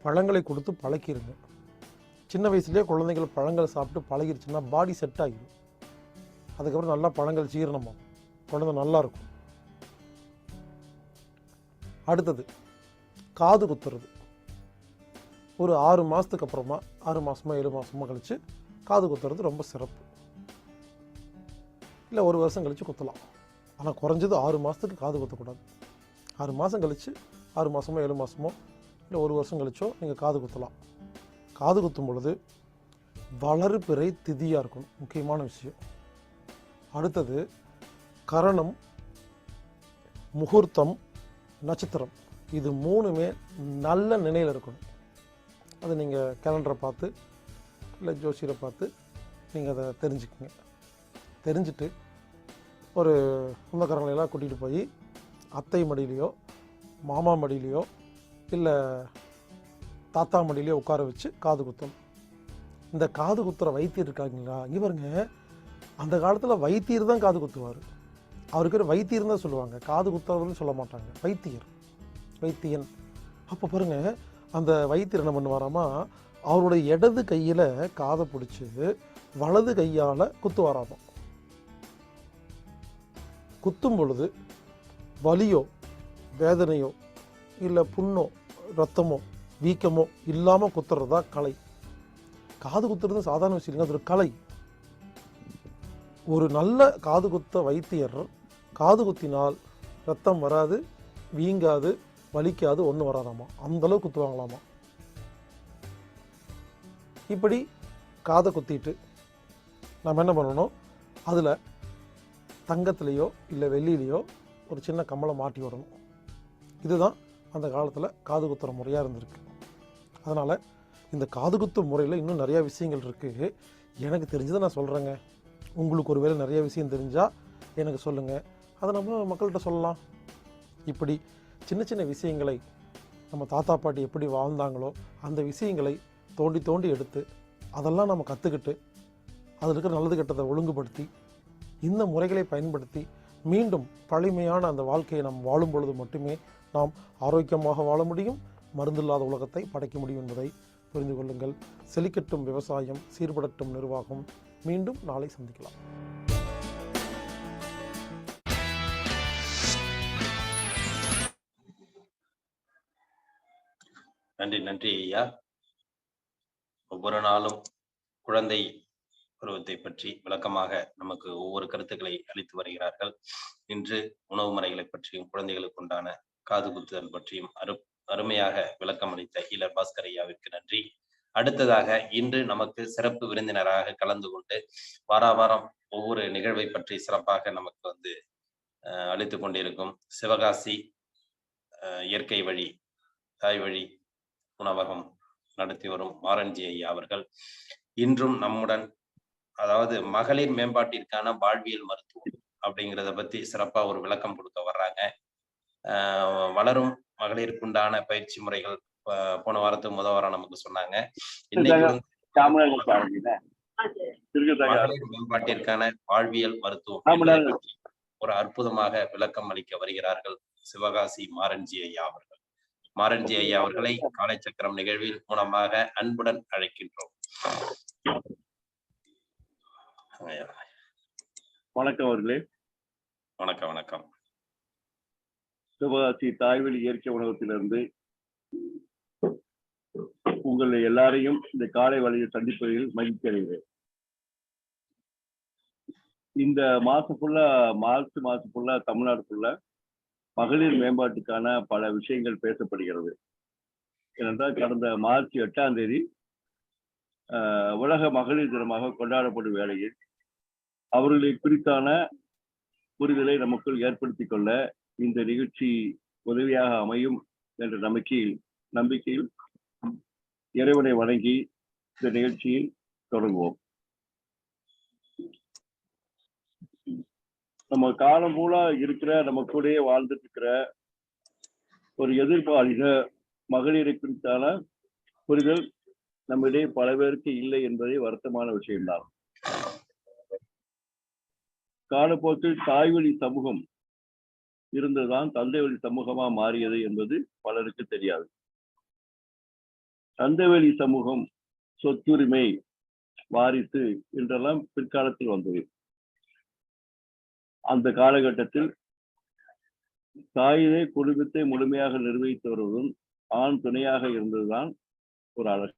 பழங்களை கொடுத்து பழக்கிடுங்க. சின்ன வயசுலேயே குழந்தைகள் பழங்கள் சாப்பிட்டு பழகிருச்சுன்னா பாடி செட் ஆகிடும். அதுக்கப்புறம் நல்லா பழங்கள் ஜீரணமாகும், குழந்தை நல்லா இருக்கும். அடுத்தது, காது குத்துறது. ஒரு 6 மாதத்துக்கு அப்புறமா, 6 மாதமோ 7 மாதமோ கழித்து காது குத்துறது ரொம்ப சிறப்பு. இல்லை 1 வருஷம் கழித்து குத்தலாம். ஆனால் குறைஞ்சது 6 மாதத்துக்கு காது குத்தக்கூடாது. 6 மாதம் கழித்து 6 மாதமோ 7 மாதமோ இல்லை 1 வருஷம் கழிச்சோ நீங்கள் காது குத்தலாம். காது குத்தும் பொழுது வளர்பிறை திதியாக இருக்கணும், முக்கியமான விஷயம். அடுத்தது, கரணம், முகூர்த்தம், நட்சத்திரம், இது 3மே நல்ல நிலையில் இருக்கணும். அது நீங்கள் கேலண்டரை பார்த்து இல்லை ஜோசியரை பார்த்து நீங்கள் அதை தெரிஞ்சுக்குங்க. தெரிஞ்சுட்டு ஒரு சொந்தக்காரங்களெல்லாம் கூட்டிகிட்டு போய் அத்தை மடியிலையோ மாமா மடியிலையோ இல்லை தாத்தா மடியிலையோ உட்கார வச்சு காது குத்தணும். இந்த காது குத்துற வைத்தியர் இருக்காங்களா, இங்கே பாருங்க, அந்த காலத்தில் வைத்தியர் தான் காது குத்துவார். அவருக்கு வைத்தியர் தான் சொல்லுவாங்க, காது குத்துறவர்னு சொல்ல மாட்டாங்க, வைத்தியன். அப்போ பாருங்க, அந்த வைத்தியர் என்ன பண்ணுவாராமா, அவருடைய இடது கையில் காதை பிடிச்சி வலது கையால் குத்துவாராமா. குத்தும் பொழுது வலியோ வேதனையோ இல்லை புண்ணோ ரத்தமோ வீக்கமோ இல்லாமல் குத்துறதா கலை. காது குத்துறது சாதாரண விஷயம் இல்லைங்க, அது ஒரு கலை. ஒரு நல்ல காது குத்த வைத்தியர் காது குத்தினால் ரத்தம் வராது, வீங்காது, வலிக்காது, ஒன்றும் வராதாமா. அந்தளவு குத்துவாங்களாமா. இப்படி காதை குத்திட்டு நம்ம என்ன பண்ணணும், அதில் தங்கத்துலேயோ இல்லை வெள்ளியிலையோ ஒரு சின்ன கம்மலை மாட்டி விடணும். இதுதான் அந்த காலத்தில் காது குத்துற முறையாக இருந்திருக்கு. அதனால் இந்த காது குத்து முறையில் இன்னும் நிறையா விஷயங்கள் இருக்குது. எனக்கு தெரிஞ்சதை நான் சொல்கிறேங்க. உங்களுக்கு ஒரு வேளை நிறைய விஷயம் தெரிஞ்சால் எனக்கு சொல்லுங்கள், அதை நம்ம மக்கள்கிட்ட சொல்லலாம். இப்படி சின்ன சின்ன விஷயங்களை நம்ம தாத்தா பாட்டி எப்படி வாழ்ந்தாங்களோ அந்த விஷயங்களை தோண்டி தோண்டி எடுத்து அதெல்லாம் நம்ம கற்றுக்கிட்டு அதில் இருக்கிற நல்லது கெட்டதை ஒழுங்குபடுத்தி இந்த முறைகளை பயன்படுத்தி மீண்டும் பழமையான அந்த வாழ்க்கையை நாம் வாழும் பொழுது மட்டுமே நாம் ஆரோக்கியமாக வாழ முடியும், மருந்தில்லாத உலகத்தை படைக்க முடியும் என்பதை புரிந்து கொள்ளுங்கள். செழிக்கட்டும் விவசாயம், சீர்படட்டும் நிர்வாகம். மீண்டும் நாளை சந்திக்கலாம். நன்றி நன்றி ஐயா. ஒவ்வொரு நாளும் குழந்தை பருவத்தை பற்றி விளக்கமாக நமக்கு ஒவ்வொரு கருத்துக்களை அளித்து வருகிறார்கள். இன்று உணவு முறைகளை பற்றியும் குழந்தைகளுக்கு உண்டான காது குத்துதல் பற்றியும் அருமையாக விளக்கம் அளித்த ஈலர் பாஸ்கர் ஐயாவிற்கு நன்றி. அடுத்ததாக இன்று நமக்கு சிறப்பு விருந்தினராக கலந்து கொண்டு வாரம் ஒவ்வொரு நிகழ்வை பற்றி சிறப்பாக நமக்கு அளித்து கொண்டிருக்கும் சிவகாசி இயற்கை வழி தாய் வழி உணவகம் நடத்தி வரும் மாரன்ஜி ஐயா அவர்கள் இன்றும் நம்முடன், அதாவது மகளிர் மேம்பாட்டிற்கான வாழ்வியல் மருத்துவம் அப்படிங்கிறத பத்தி சிறப்பா ஒரு விளக்கம் கொடுக்க வர்றாங்க. வளரும் மகளிருக்குண்டான பயிற்சி முறைகள் போன வாரத்துக்கு முதல் வாரம் நமக்கு சொன்னாங்க. இன்னைக்கு மகளிர் மேம்பாட்டிற்கான வாழ்வியல் மருத்துவம் ஒரு அற்புதமாக விளக்கம் அளிக்க வருகிறார்கள் சிவகாசி மாரன்ஜி ஐயா அவர்கள். மாரன்ஜி ஐயா அவர்களை காலை சக்கரம் நிகழ்வில் மூலமாக அன்புடன் அழைக்கின்றோம். வணக்கம் அவர்களே. வணக்கம் வணக்கம். சிவகாசி தாய்வழி இயற்கை உணவகத்திலிருந்து உங்களை எல்லாரையும் இந்த காலை வழியில் சந்திப்பதில் மகிழ்ச்சி அடைகிறேன். இந்த மாசம் ஃபுல்லா, மார்ச் மாசம் ஃபுல்லா தமிழ்நாடு ஃபுல்லா மகளிர் மேம்பாட்டுக்கான பல விஷயங்கள் பேசப்படுகிறது. ஏனென்றால் கடந்த மார்ச் 8ஆம் தேதி உலக மகளிர் தினமாக கொண்டாடப்படும் வேளையில் அவர்களை குறித்தான புரிதலை நமக்குள் ஏற்படுத்திக் கொள்ள இந்த நிகழ்ச்சி உதவியாக அமையும் என்ற நம்பிக்கையில் இறைவனை வணங்கி இந்த நிகழ்ச்சியில் தொடங்குவோம். நம்ம காலம் பூரா இருக்கிற, நம்ம கூடயே வாழ்ந்துட்டு இருக்கிற ஒரு எதிர்பாலின மகளிரை குறித்தான புரிதல் நம்மிடையே பல பேருக்கு இல்லை என்பதே வருத்தமான விஷயம்தான். காலப்போக்கில் தாய்வழி சமூகம் இருந்ததுதான் தந்தை வழி சமூகமா மாறியது என்பது பலருக்கு தெரியாது. தந்தை வழி சமூகம், சொத்துரிமை, வாரிசு என்றெல்லாம் பிற்காலத்தில் வந்தது. அந்த காலகட்டத்தில் தாயே குடும்பத்தை முழுமையாக நிர்வகித்து வருவதும் ஆண் துணையாக இருந்ததுதான் ஒரு அழகு.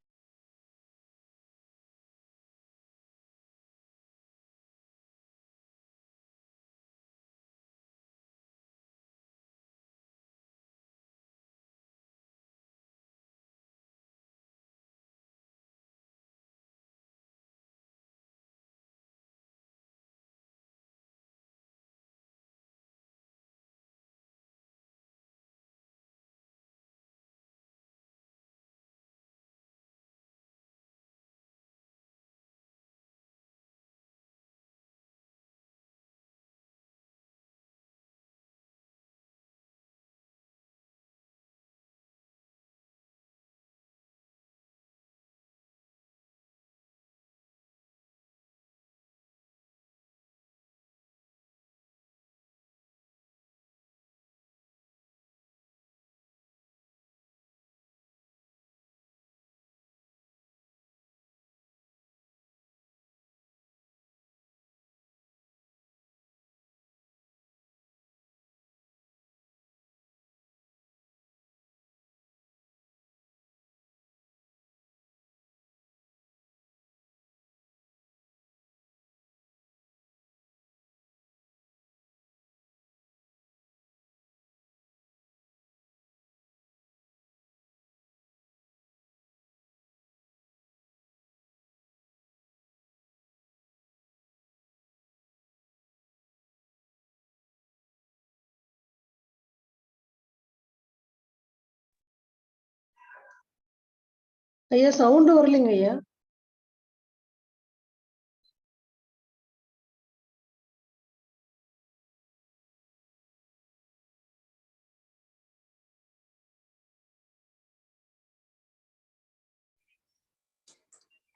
ஐயா சவுண்ட் வரலைங்க ஐயா.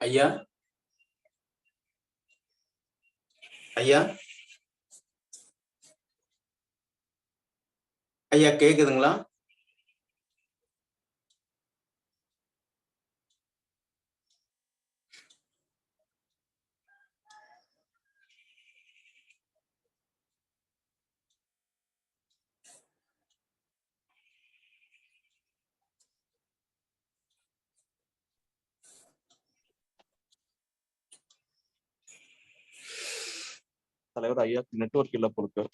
ஐயா ஐயா ஐயா கேக்குதுங்களா? தலைவர் ஐயா நெட்வொர்க் இல்ல பொறுத்து.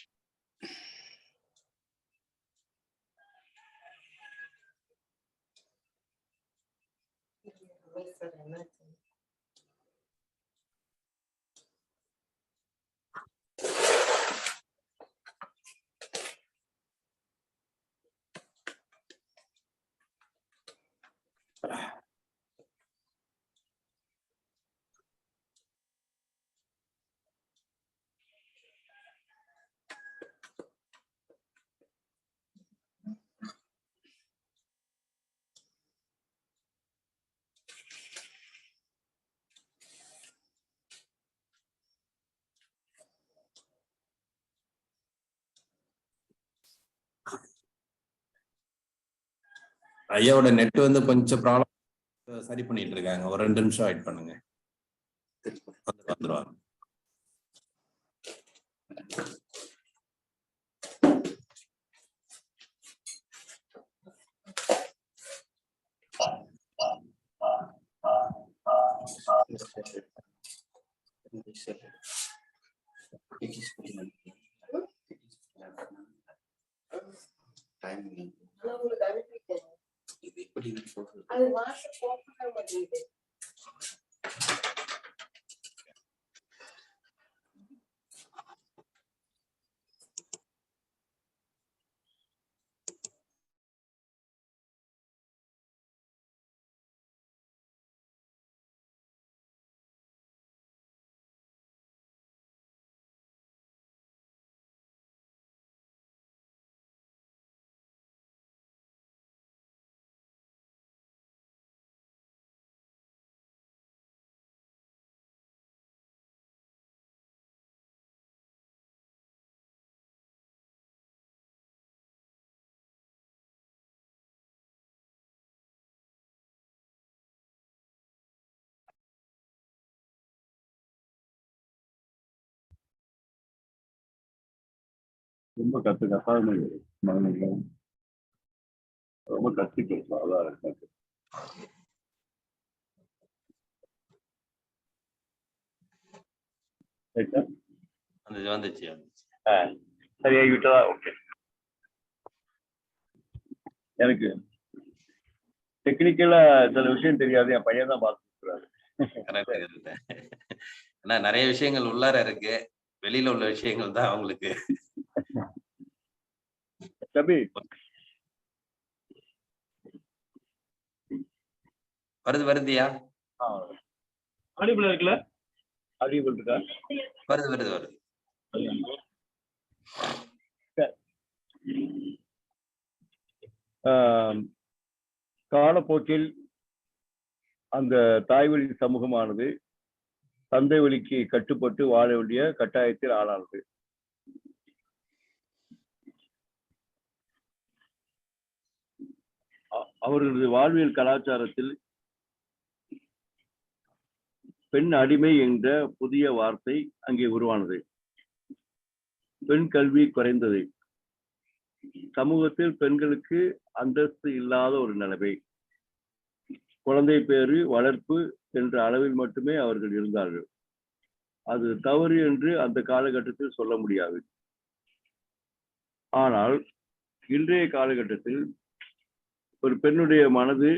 ஐயாவோட நெட் வந்து கொஞ்சம் ப்ராப்ளம் சரி பண்ணிட்டு இருக்காங்க. ஒரு 2 நிமிஷம் வெயிட் பண்ணுங்க. வந்துருவாங்க. உங்களுக்கு அனுப்பிட்டேன். இது எப்படி சொல்றது? அது வாட்ஸ்அப் ஓப்பன் ஆக மாட்டேங்குது. ரொம்ப கஷ்டமா ரொம்ப கஷ்டிக்கும். அதான் வந்துச்சு. சரியாகிவிட்டதா? ஓகே. எனக்கு டெக்னிக்கலா சில விஷயம் தெரியாது. என் பையன் தான் பார்த்துக்கிறாரு. ஆனா நிறைய விஷயங்கள் உள்ளார இருக்கு. வெளியில உள்ள விஷயங்கள் தான் அவங்களுக்கு வருதியா? ஆடிபிள் இருக்குல்ல? ஆடிபிள் இருக்கா? வருது. காலப்போக்கில் அந்த தாய்வழி சமூகமானது தந்தை வழிக்கு கட்டுப்பட்டு வாழ வேண்டிய கட்டாயத்தில் ஆளானது. அவர்களது வாழ்வியல் கலாச்சாரத்தில் பெண் அடிமை என்ற புதிய வார்த்தை அங்கே உருவானது. பெண் கல்வி குறைந்தது. சமூகத்தில் பெண்களுக்கு அந்தஸ்து இல்லாத ஒரு நிலைமை. குழந்தை பேறு வளர்ப்பு என்ற அளவில் மட்டுமே அவர்கள் இருந்தார்கள். அது தவறு என்று அந்த காலகட்டத்தில் சொல்ல முடியாது. ஆனால் இன்றைய காலகட்டத்தில் ஒரு பெண்ணுடைய மனது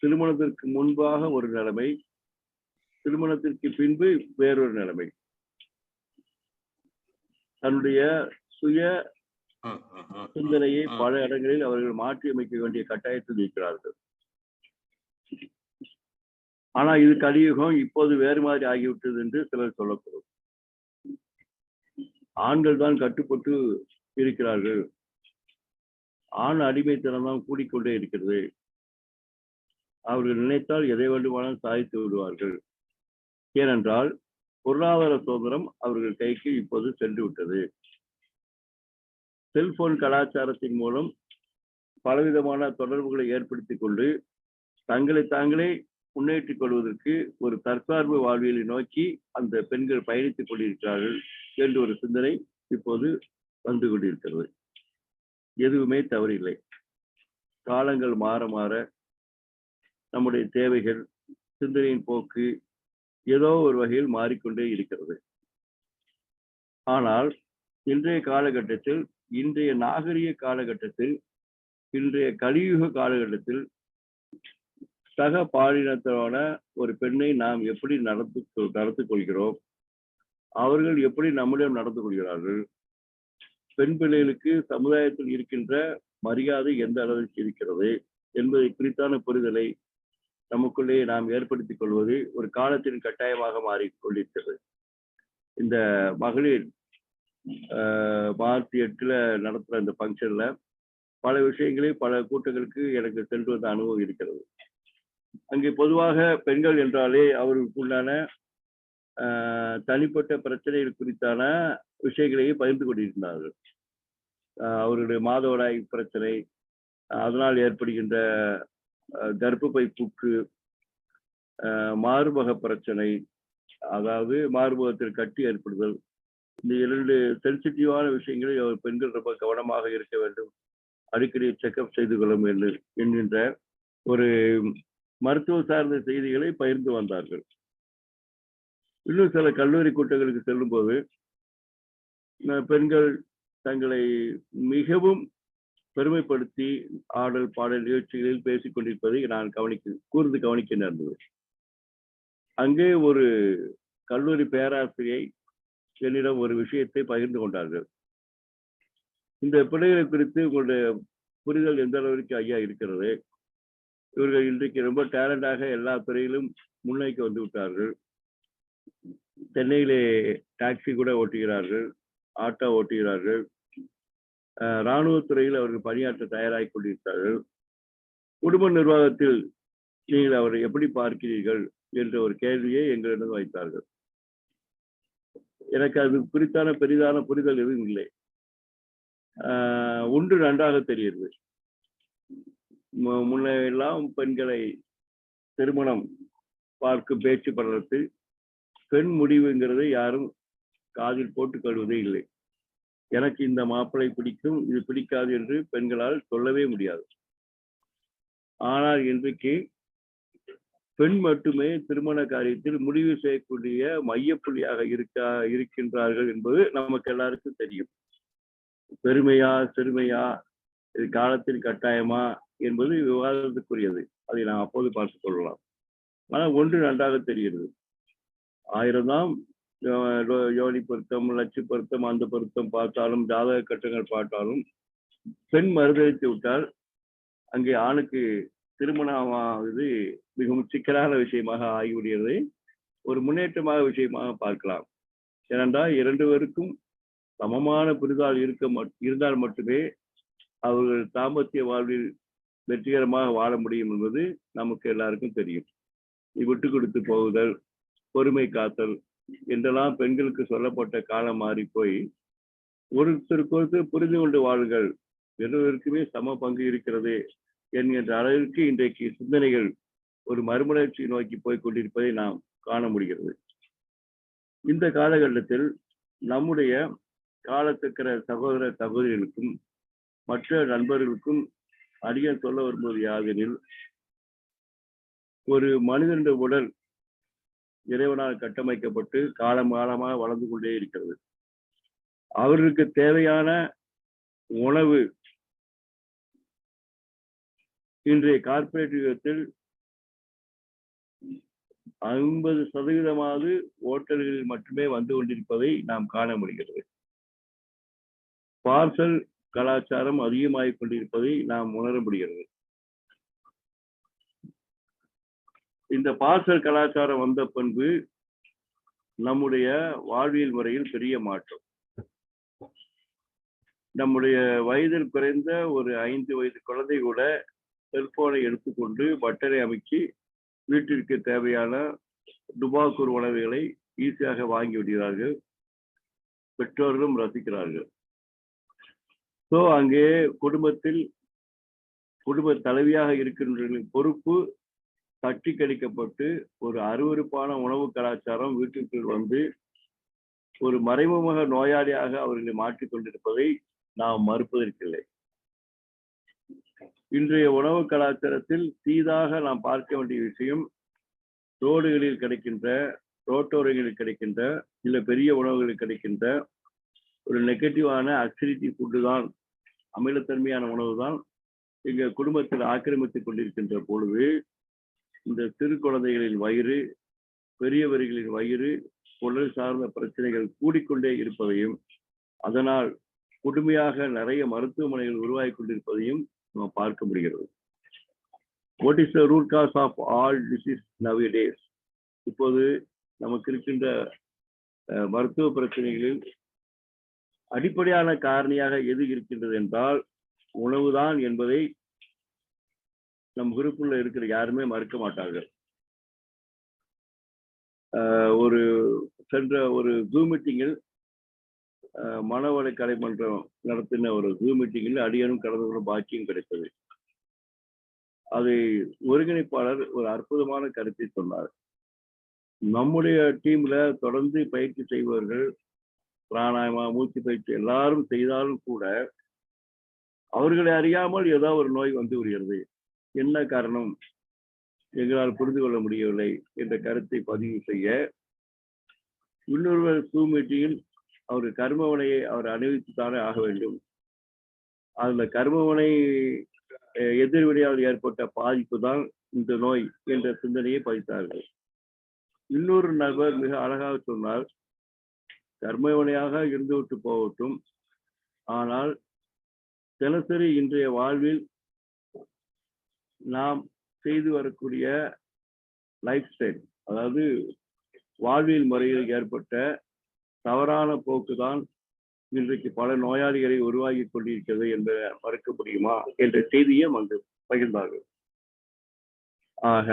திருமணத்திற்கு முன்பாக ஒரு நிலைமை, திருமணத்திற்கு பின்பு வேறொரு நிலைமை. தன்னுடைய சுய சிந்தனையை பல இடங்களில் அவர்கள் மாற்றி அமைக்க வேண்டிய கட்டாயத்தில் இருக்கிறார்கள். ஆனா இது கலியுகம், இப்போது வேறு மாதிரி ஆகிவிட்டது என்று சிலர் சொல்லக்கூடும். ஆண்கள் தான் கட்டுப்பட்டு இருக்கிறார்கள், ஆண் அடிமைத்தனம் தான் கூடிக்கொண்டே இருக்கிறது, அவர்கள் நினைத்தால் எதை வேண்டுமானாலும் சாதித்து விடுவார்கள். ஏனென்றால் பொருளாதார சுதந்திரம் அவர்கள் கைக்கு இப்போது சென்று விட்டது. செல்போன் கலாச்சாரத்தின் மூலம் பலவிதமான தொடர்புகளை ஏற்படுத்திக் கொண்டு தங்களை தாங்களே முன்னேற்றிக் கொள்வதற்கு ஒரு தற்சார்பு வாழ்வியலை நோக்கி அந்த பெண்கள் பயணித்துக் கொண்டிருக்கிறார்கள் என்ற ஒரு சிந்தனை இப்போது வந்து கொண்டிருக்கிறது. எதுவுமே தவறில்லை. காலங்கள் மாற மாற நம்முடைய தேவைகள், சிந்தனையின் போக்கு ஏதோ ஒரு வகையில் மாறிக்கொண்டே இருக்கிறது. ஆனால் இன்றைய காலகட்டத்தில், இன்றைய நாகரிக காலகட்டத்தில், இன்றைய கலியுக காலகட்டத்தில் சக பாலினத்தான ஒரு பெண்ணை நாம் எப்படி நடந்து கொள்கிறோம், அவர்கள் எப்படி நம்மிடம் நடந்து கொள்கிறார்கள், பெண் பிள்ளைகளுக்கு சமுதாயத்தில் இருக்கின்ற மரியாதை எந்த அளவிற்கு இருக்கிறது என்பதை குறித்தான புரிதலை நமக்குள்ளே நாம் ஏற்படுத்திக் கொள்வது ஒரு காலத்தின் கட்டாயமாக மாறிக்கொண்டிருக்கிறது. இந்த மகளிர் மார்ச் 8 நடத்துகிற இந்த ஃபங்க்ஷன்ல பல விஷயங்களை, பல கூட்டங்களுக்கு எனக்கு சென்று வந்த அனுபவம் இருக்கிறது. அங்கே பொதுவாக பெண்கள் என்றாலே அவர்களுக்குள்ளான தனிப்பட்ட பிரச்சனைகள் குறித்தான விஷயங்களையே பகிர்ந்து கொண்டிருந்தார்கள். அவர்களுடைய மாதவிடாய் பிரச்சனை, அதனால் ஏற்படுகின்ற கர்ப்பப்பை புக்கு, மார்பக பிரச்சனை, அதாவது மார்பகத்தில் கட்டி ஏற்படுதல், இந்த 2 சென்சிட்டிவான விஷயங்களை பெண்கள் ரொம்ப கவனமாக இருக்க வேண்டும், அடிக்கடி செக்அப் செய்து கொள்ள வேண்டும் என்கின்ற ஒரு மருத்துவ சார்ந்த செய்திகளை பகிர்ந்து வந்தார்கள். இன்னும் சில கல்லூரி கூட்டங்களுக்கு செல்லும் போது பெண்கள் தங்களை மிகவும் பெருமைப்படுத்தி ஆடல் பாடல் நிகழ்ச்சிகளில் பேசிக் கொண்டிருப்பதை நான் கூர்ந்து கவனிக்க நேர்ந்தது. அங்கே ஒரு கல்லூரி பேராசிரியை என்னிடம் ஒரு விஷயத்தை பகிர்ந்து கொண்டார்கள். இந்த பிள்ளைகளை குறித்து உங்களுடைய புரிதல் எந்த அளவிற்கு ஐயா இருக்கிறது? இவர்கள் இன்றைக்கு ரொம்ப டேலண்டாக எல்லா துறையிலும் முன்னோக்கி வந்து விட்டார்கள். சென்னையிலே டாக்ஸி கூட ஓட்டுகிறார்கள், ஆட்டோ ஓட்டுகிறார்கள், இராணுவத்துறையில் அவர்கள் பணியாற்ற தயாராகி கொண்டிருக்கிறார்கள். குடும்ப நிர்வாகத்தில் நீங்கள் அவரை எப்படி பார்க்கிறீர்கள் என்ற ஒரு கேள்வியை எங்களிடம் வைத்தார்கள். எனக்கு அது குறித்தான பெரிதான புரிதல் எதுவும் இல்லை. ஒன்று நன்றாக தெரிகிறது, முன்னெல்லாம் பெண்களை திருமணம் பார்க்கும் பேச்சு படலத்தில் பெண் முடிவுங்கிறதை யாரும் காதில் போட்டுக் கொள்வதே இல்லை. எனக்கு இந்த மாப்பிளை பிடிக்கும், இது பிடிக்காது என்று பெண்களால் சொல்லவே முடியாது. ஆனால் இன்றைக்கு பெண் மட்டுமே திருமண காரியத்தில் முடிவு செய்யக்கூடிய மையப்புள்ளியாக இருக்கின்றார்கள் என்பது நமக்கு எல்லாருக்கும் தெரியும். பெருமையா சிறுமையா, இது காலத்தின் கட்டாயமா என்பது விவாதத்துக்குரியது, அதை நாம் அப்போது பார்த்துக் கொள்ளலாம். ஆனால் ஒன்று நன்றாக தெரிகிறது, 1000 தான் யோனி பொருத்தம், லட்சு பொருத்தம், அந்த பொருத்தம் பார்த்தாலும், ஜாதக கட்டங்கள் பார்த்தாலும், பெண் மறுதளித்து விட்டால் அங்கே ஆணுக்கு திருமணமாவது மிகவும் சிக்கலான விஷயமாக ஆகிவிடுகிறது. ஒரு முன்னேற்றமாக விஷயமாக பார்க்கலாம். ஏனென்றால் 2 பேருக்கும் சமமான புரிதல் இருந்தால் மட்டுமே அவர்கள் தாம்பத்திய வாழ்வில் வெற்றிகரமாக வாழ முடியும் என்பது நமக்கு எல்லாருக்கும் தெரியும். விட்டு கொடுத்து போகுதல், பொறுமை காத்தல் என்றெல்லாம் பெண்களுக்கு சொல்லப்பட்ட காலம் மாறி போய் ஒருத்தருக்கு புரிந்து கொண்டு வாழுங்கள், எல்லோருக்குமே சம பங்கு இருக்கிறது என்கின்ற அளவிற்கு இன்றைக்கு சிந்தனைகள் ஒரு மறுமலர்ச்சி நோக்கி போய் கொண்டிருப்பதை நாம் காண முடிகிறது. இந்த காலகட்டத்தில் நம்முடைய காலத்துக்கிற சகோதர சகோதரிகளுக்கும் மற்ற நண்பர்களுக்கும் அதிக சொல்ல வரும்போது யாதெனில், ஒரு மனிதனுடைய உடல் இறைவனால் கட்டமைக்கப்பட்டு காலமாக வளர்ந்து கொண்டே இருக்கிறது. அவர்களுக்கு தேவையான உணவு இன்றைய கார்ப்பரேட் யுகத்தில் 50% ஓட்டல்களில் மட்டுமே வந்து கொண்டிருப்பதை நாம் காண முடிகிறது. பார்சல் கலாச்சாரம் அதிகமாகிக் கொண்டிருப்பதை நாம் உணர முடிகிறது. இந்த பார்சல் கலாச்சாரம் வந்த பின்பு நம்முடைய வாழ்வியல் முறையில் பெரிய மாற்றம். நம்முடைய வயதில் குறைந்த ஒரு 5 வயது குழந்தை கூட செல்போனை எடுத்துக்கொண்டு பட்டனை அமைக்கி வீட்டிற்கு தேவையான டுபாக்கூர் உணவுகளை ஈஸியாக வாங்கி விடுகிறார்கள். பெற்றோர்களும் ரசிக்கிறார்கள். ஸோ அங்கே குடும்பத்தில் குடும்ப தலைவியாக இருக்கின்றவர்களின் பொறுப்பு தட்டி கழிக்கப்பட்டு ஒரு அருவருப்பான உணவு கலாச்சாரம் வீட்டிற்குள் வந்து ஒரு மறைமுக நோயாளியாக அவர்களை மாற்றிக் கொண்டிருப்பதை நாம் மறுப்பதற்கில்லை. இன்றைய உணவு கலாச்சாரத்தில் தீதாக நாம் பார்க்க வேண்டிய விஷயம், ரோடுகளில் கிடைக்கின்ற, ரோட்டோரங்களில் கிடைக்கின்ற சில பெரிய உணவுகளில் கிடைக்கின்ற ஒரு நெகட்டிவான அசிடிட்டி ஃபுட்டு தான், அமிலத்தன்மையான உணவு தான் எங்க குடும்பத்தில் ஆக்கிரமித்துக் கொண்டிருக்கின்ற பொழுது இந்த சிறு குழந்தைகளின் வயிறு, பெரியவர்களின் வயிறு, உடல் சார்ந்த பிரச்சனைகள் கூடிக்கொண்டே இருப்பதையும், அதனால் கொடுமையாக நிறைய மருத்துவமனைகள் உருவாகி கொண்டிருப்பதையும் நம்ம பார்க்க முடிகிறது. What is the root cause of all disease nowadays? இப்போது நமக்கு இருக்கின்ற மருத்துவ பிரச்சனைகளில் அடிப்படையான காரணியாக எது இருக்கின்றது என்றால் உணவுதான் என்பதை நம் குரூப்புள்ள இருக்கிற யாருமே மறுக்க மாட்டார்கள். ஒரு சென்ற ஒரு ஜூம் மீட்டிங்கில் மனவள கலைமன்றம் நடத்தின ஒரு ஜூம் மீட்டிங்கில் அடியனும் கலந்து கொள்ள பாக்கியம் கிடைத்தது. அதை ஒருங்கிணைப்பாளர் ஒரு அற்புதமான கருத்தை சொன்னார். நம்முடைய டீம்ல தொடர்ந்து பயிற்சி செய்பவர்கள், பிராணாயமா, மூச்சு பயிற்சி எல்லாரும் செய்தாலும் கூட அவர்களை அறியாமல் ஏதோ ஒரு நோய் வந்து விடுகிறது. என்ன காரணம் எங்களால் புரிந்து கொள்ள முடியவில்லை என்ற கருத்தை பதிவு செய்ய, இன்னொருவர் ஜூம் மீட்டிங்கில் அவர் கர்மவனையை அவர் அணிவித்துத்தானே ஆக வேண்டும். அந்த கர்மவனை எதிர்வினையால் ஏற்பட்ட பாதிப்பு தான் இந்த நோய் என்ற சிந்தனையை பதித்தார்கள். இன்னொரு நபர் மிக அழகாக சொன்னார், கர்மவினையாக இருந்துவிட்டு போகட்டும், ஆனால் தினசரி இன்றைய வாழ்வில் நாம் செய்து வரக்கூடிய லைஃப் ஸ்டைல், அதாவது வாழ்வியல் முறையில் ஏற்பட்ட தவறான போக்குதான் இன்றைக்கு பல நோயாளிகளை உருவாகி கொண்டிருக்கிறது என்பதை மறுக்க முடியுமா என்ற செய்தியை அங்கு பகிர்ந்தார்கள். ஆக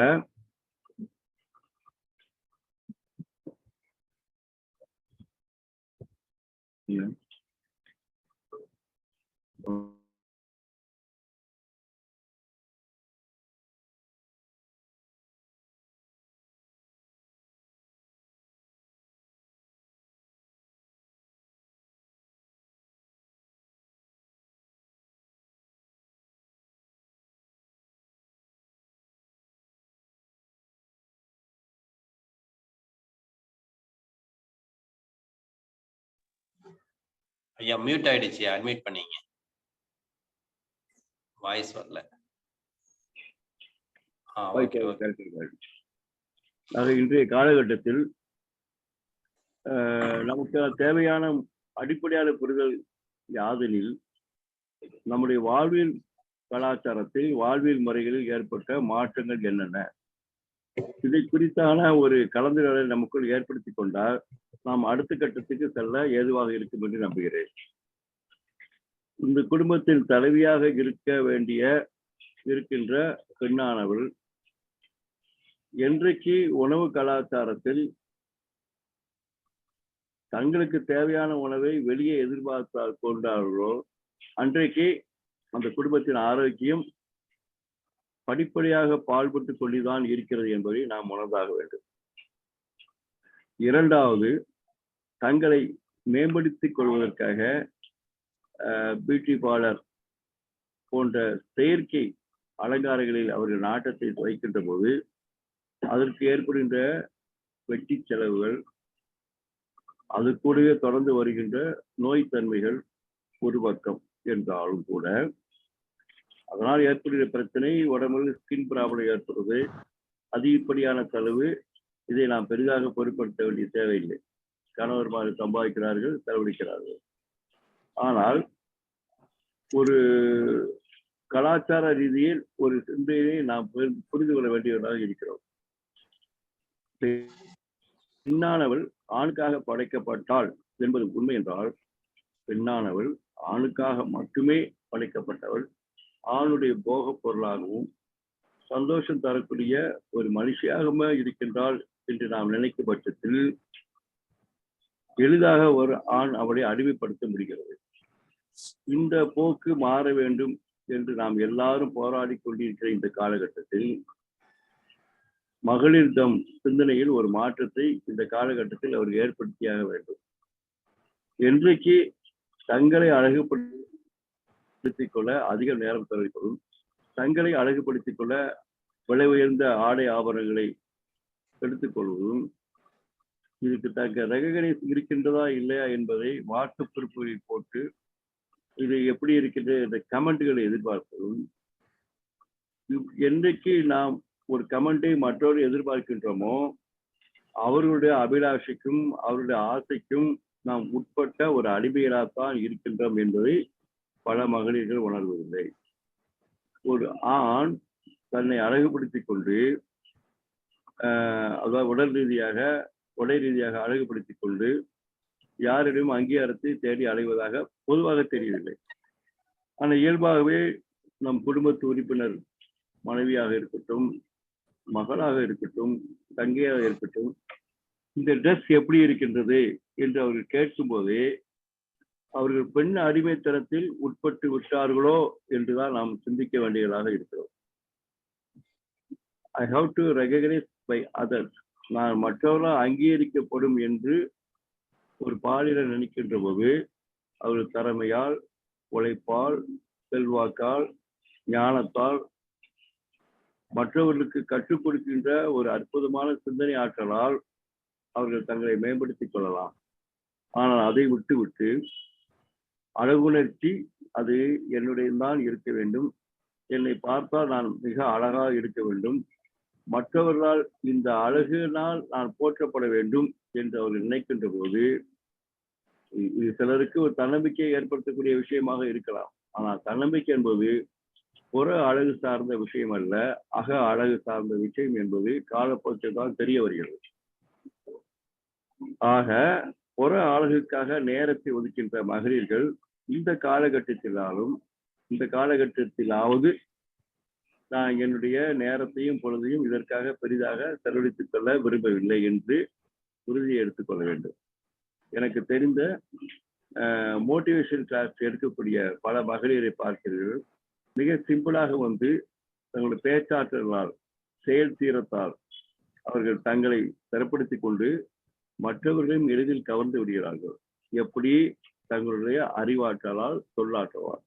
ஐயா மியூட் ஆயிடுச்சு, அட்மிட் பண்ணீங்க, வாய்ஸ் வரல. இன்றைய காலகட்டத்தில் நமக்கு தேவையான அடிப்படையான புரிதல் யாதெனில், நம்முடைய வாழ்வியல் கலாச்சாரத்தில், வாழ்வியல் முறைகளில் ஏற்பட்ட மாற்றங்கள் என்னென்ன, இதை குறித்தான ஒரு கலந்துரையாடலை நமக்குள் ஏற்படுத்தி கொண்டால் நாம் அடுத்த கட்டத்துக்கு செல்ல ஏதுவாக இருக்கும் என்று நம்புகிறேன். இந்த குடும்பத்தின் தலைவியாக இருக்கின்ற பெண்ணானவள் என்றைக்கு உணவு கலாச்சாரத்தில் தங்களுக்கு தேவையான உணவை வெளியே எதிர்பார்த்தால் கொண்டார்களோ அன்றைக்கு அந்த குடும்பத்தின் ஆரோக்கியம் படிப்படியாக பால்பட்டு கொண்டுதான் இருக்கிறது என்பதை நாம் உணர்ந்தாக வேண்டும். இரண்டாவது, தங்களை மேம்படுத்திக் கொள்வதற்காக பியூட்டி பார்லர் போன்ற செயற்கை அலங்காரங்களில் அவர்கள் நாட்டத்தை வைக்கின்ற போது அதற்கு ஏற்படுகின்ற வெட்டி செலவுகள், அது கூடவே தொடர்ந்து வருகின்ற நோய் தன்மைகள் ஒரு பக்கம் என்றாலும் கூட அதனால் ஏற்படுகிற பிரச்சனை, உடம்பில் ஸ்கின் ப்ராப்ளம் ஏற்படுவது, அதிகப்படியான செலவு, இதை நாம் பெரிதாக பொருட்படுத்த வேண்டிய தேவையில்லை. கணவர்மார் சம்பாதிக்கிறார்கள், செலவழிக்கிறார்கள். ஆனால் ஒரு கலாச்சார ரீதியில் ஒரு சிந்தனையை நாம் புரிந்து கொள்ள வேண்டியவர்களாக இருக்கிறோம். பெண்ணானவள் ஆணுக்காக படைக்கப்பட்டாள் என்பது உண்மை என்றால், பெண்ணானவள் ஆணுக்காக மட்டுமே படைக்கப்பட்டவள், ஆணுடைய போகப் பொருளாகவும் சந்தோஷம் தரக்கூடிய ஒரு மனுஷியாகவே இருக்கின்றாள் என்று நாம் நினைக்கும் பட்சத்தில் எளிதாக ஒரு ஆண் அவளை அடிமைப்படுத்த முடிகிறது. இந்த போக்கு மாற வேண்டும் என்று நாம் எல்லாரும் போராடி கொண்டிருக்கிற இந்த காலகட்டத்தில் மகளிர் தம் சிந்தனையில் ஒரு மாற்றத்தை இந்த காலகட்டத்தில் அவர் ஏற்படுத்தியாக வேண்டும். என்றைக்கு தங்களை அழகுபடுத்திக் கொள்ள அதிக நேரம் செலவிப்பதும், தங்களை அழகுபடுத்திக் கொள்ள விலை உயர்ந்த ஆடை ஆபரணங்களை எடுத்துக்கொள்வதும், இதுக்கு தக்க ரெகனைஸ் இருக்கின்றதா இல்லையா என்பதை வாட்ஸ்அப் குறிப்புகளில் போட்டு இது எப்படி இருக்கின்ற இந்த கமெண்ட்களை எதிர்பார்ப்பதும், என்றைக்கு நாம் ஒரு கமெண்டை மற்றொரு எதிர்பார்க்கின்றோமோ அவர்களுடைய அபிலாஷைக்கும் அவருடைய ஆசைக்கும் நாம் உட்பட்ட ஒரு அடிமைகளாகத்தான் இருக்கின்றோம் என்பதை பல மகளிர்கள் உணர்வதில்லை. ஒரு ஆண் தன்னை அழகுபடுத்திக் கொண்டு அதாவது உடல் ரீதியாக அழகுபடுத்திக் கொண்டு யாரிடம் அங்கீகாரத்தை தேடி அடைவதாக பொதுவாக தெரியவில்லை. ஆனால் இயல்பாகவே நம் குடும்பத்து உறுப்பினர் மனைவியாக இருக்கட்டும், மகளாக இருக்கட்டும், தங்கையாக இருக்கட்டும், இந்த ட்ரெஸ் எப்படி இருக்கின்றது என்று அவர்கள் கேட்கும் போதே அவர்கள் பெண் அடிமைத்தனத்தில் உட்பட்டு விட்டார்களோ என்றுதான் நாம் சிந்திக்க வேண்டியதாக இருக்கிறோம். I have to recognise by others, நான் மற்றவர்களால் அங்கீகரிக்கப்படும் என்று ஒரு பாலியல் நினைக்கின்ற போது அவர்கள் திறமையால், உழைப்பால், செல்வாக்கால், ஞானத்தால் மற்றவர்களுக்கு கற்றுக் கொடுக்கின்ற ஒரு அற்புதமான சிந்தனை ஆற்றலால் அவர்கள் தங்களை மேம்படுத்திக் கொள்ளலாம். ஆனால் அதை விட்டு அழகுணர்ச்சி அது என்னுடையதான் இருக்க வேண்டும், என்னை பார்த்தால் நான் மிக அழகாக இருக்க வேண்டும், மற்றவர்களால் இந்த அழகினால் நான் போற்றப்பட வேண்டும் என்று அவர்கள் நினைக்கின்ற போது இது சிலருக்கு ஒரு தன்னம்பிக்கையை ஏற்படுத்தக்கூடிய விஷயமாக இருக்கலாம். ஆனால் தன்னம்பிக்கை என்பது புற அழகு சார்ந்த விஷயம் அல்ல, அக அழகு சார்ந்த விஷயம் என்பது காலப்போக்கில் தான் தெரிய வருகிறது. ஆக புற அழகுக்காக நேரத்தை ஒதுக்கின்ற மகளிர்கள் இந்த காலகட்டத்திலாவது நான் என்னுடைய நேரத்தையும் பொழுதையும் இதற்காக பெரிதாக செலவழித்துக் கொள்ள விரும்பவில்லை என்று உறுதியை எடுத்துக்கொள்ள வேண்டும். எனக்கு தெரிந்த மோட்டிவேஷன் கிளாஸ் எடுக்கக்கூடிய பல மகளிரை பார்க்கிறீர்கள், மிக சிம்பிளாக வந்து தங்களுடைய பேச்சாற்றலால், செயல் தீரத்தால் அவர்கள் தங்களை சிறப்படுத்திக் கொண்டு மற்றவர்களையும் எளிதில் கவர்ந்து விடுகிறார்கள். எப்படி? தங்களுடைய அறிவாற்றலால், சொல்லாற்றலால்.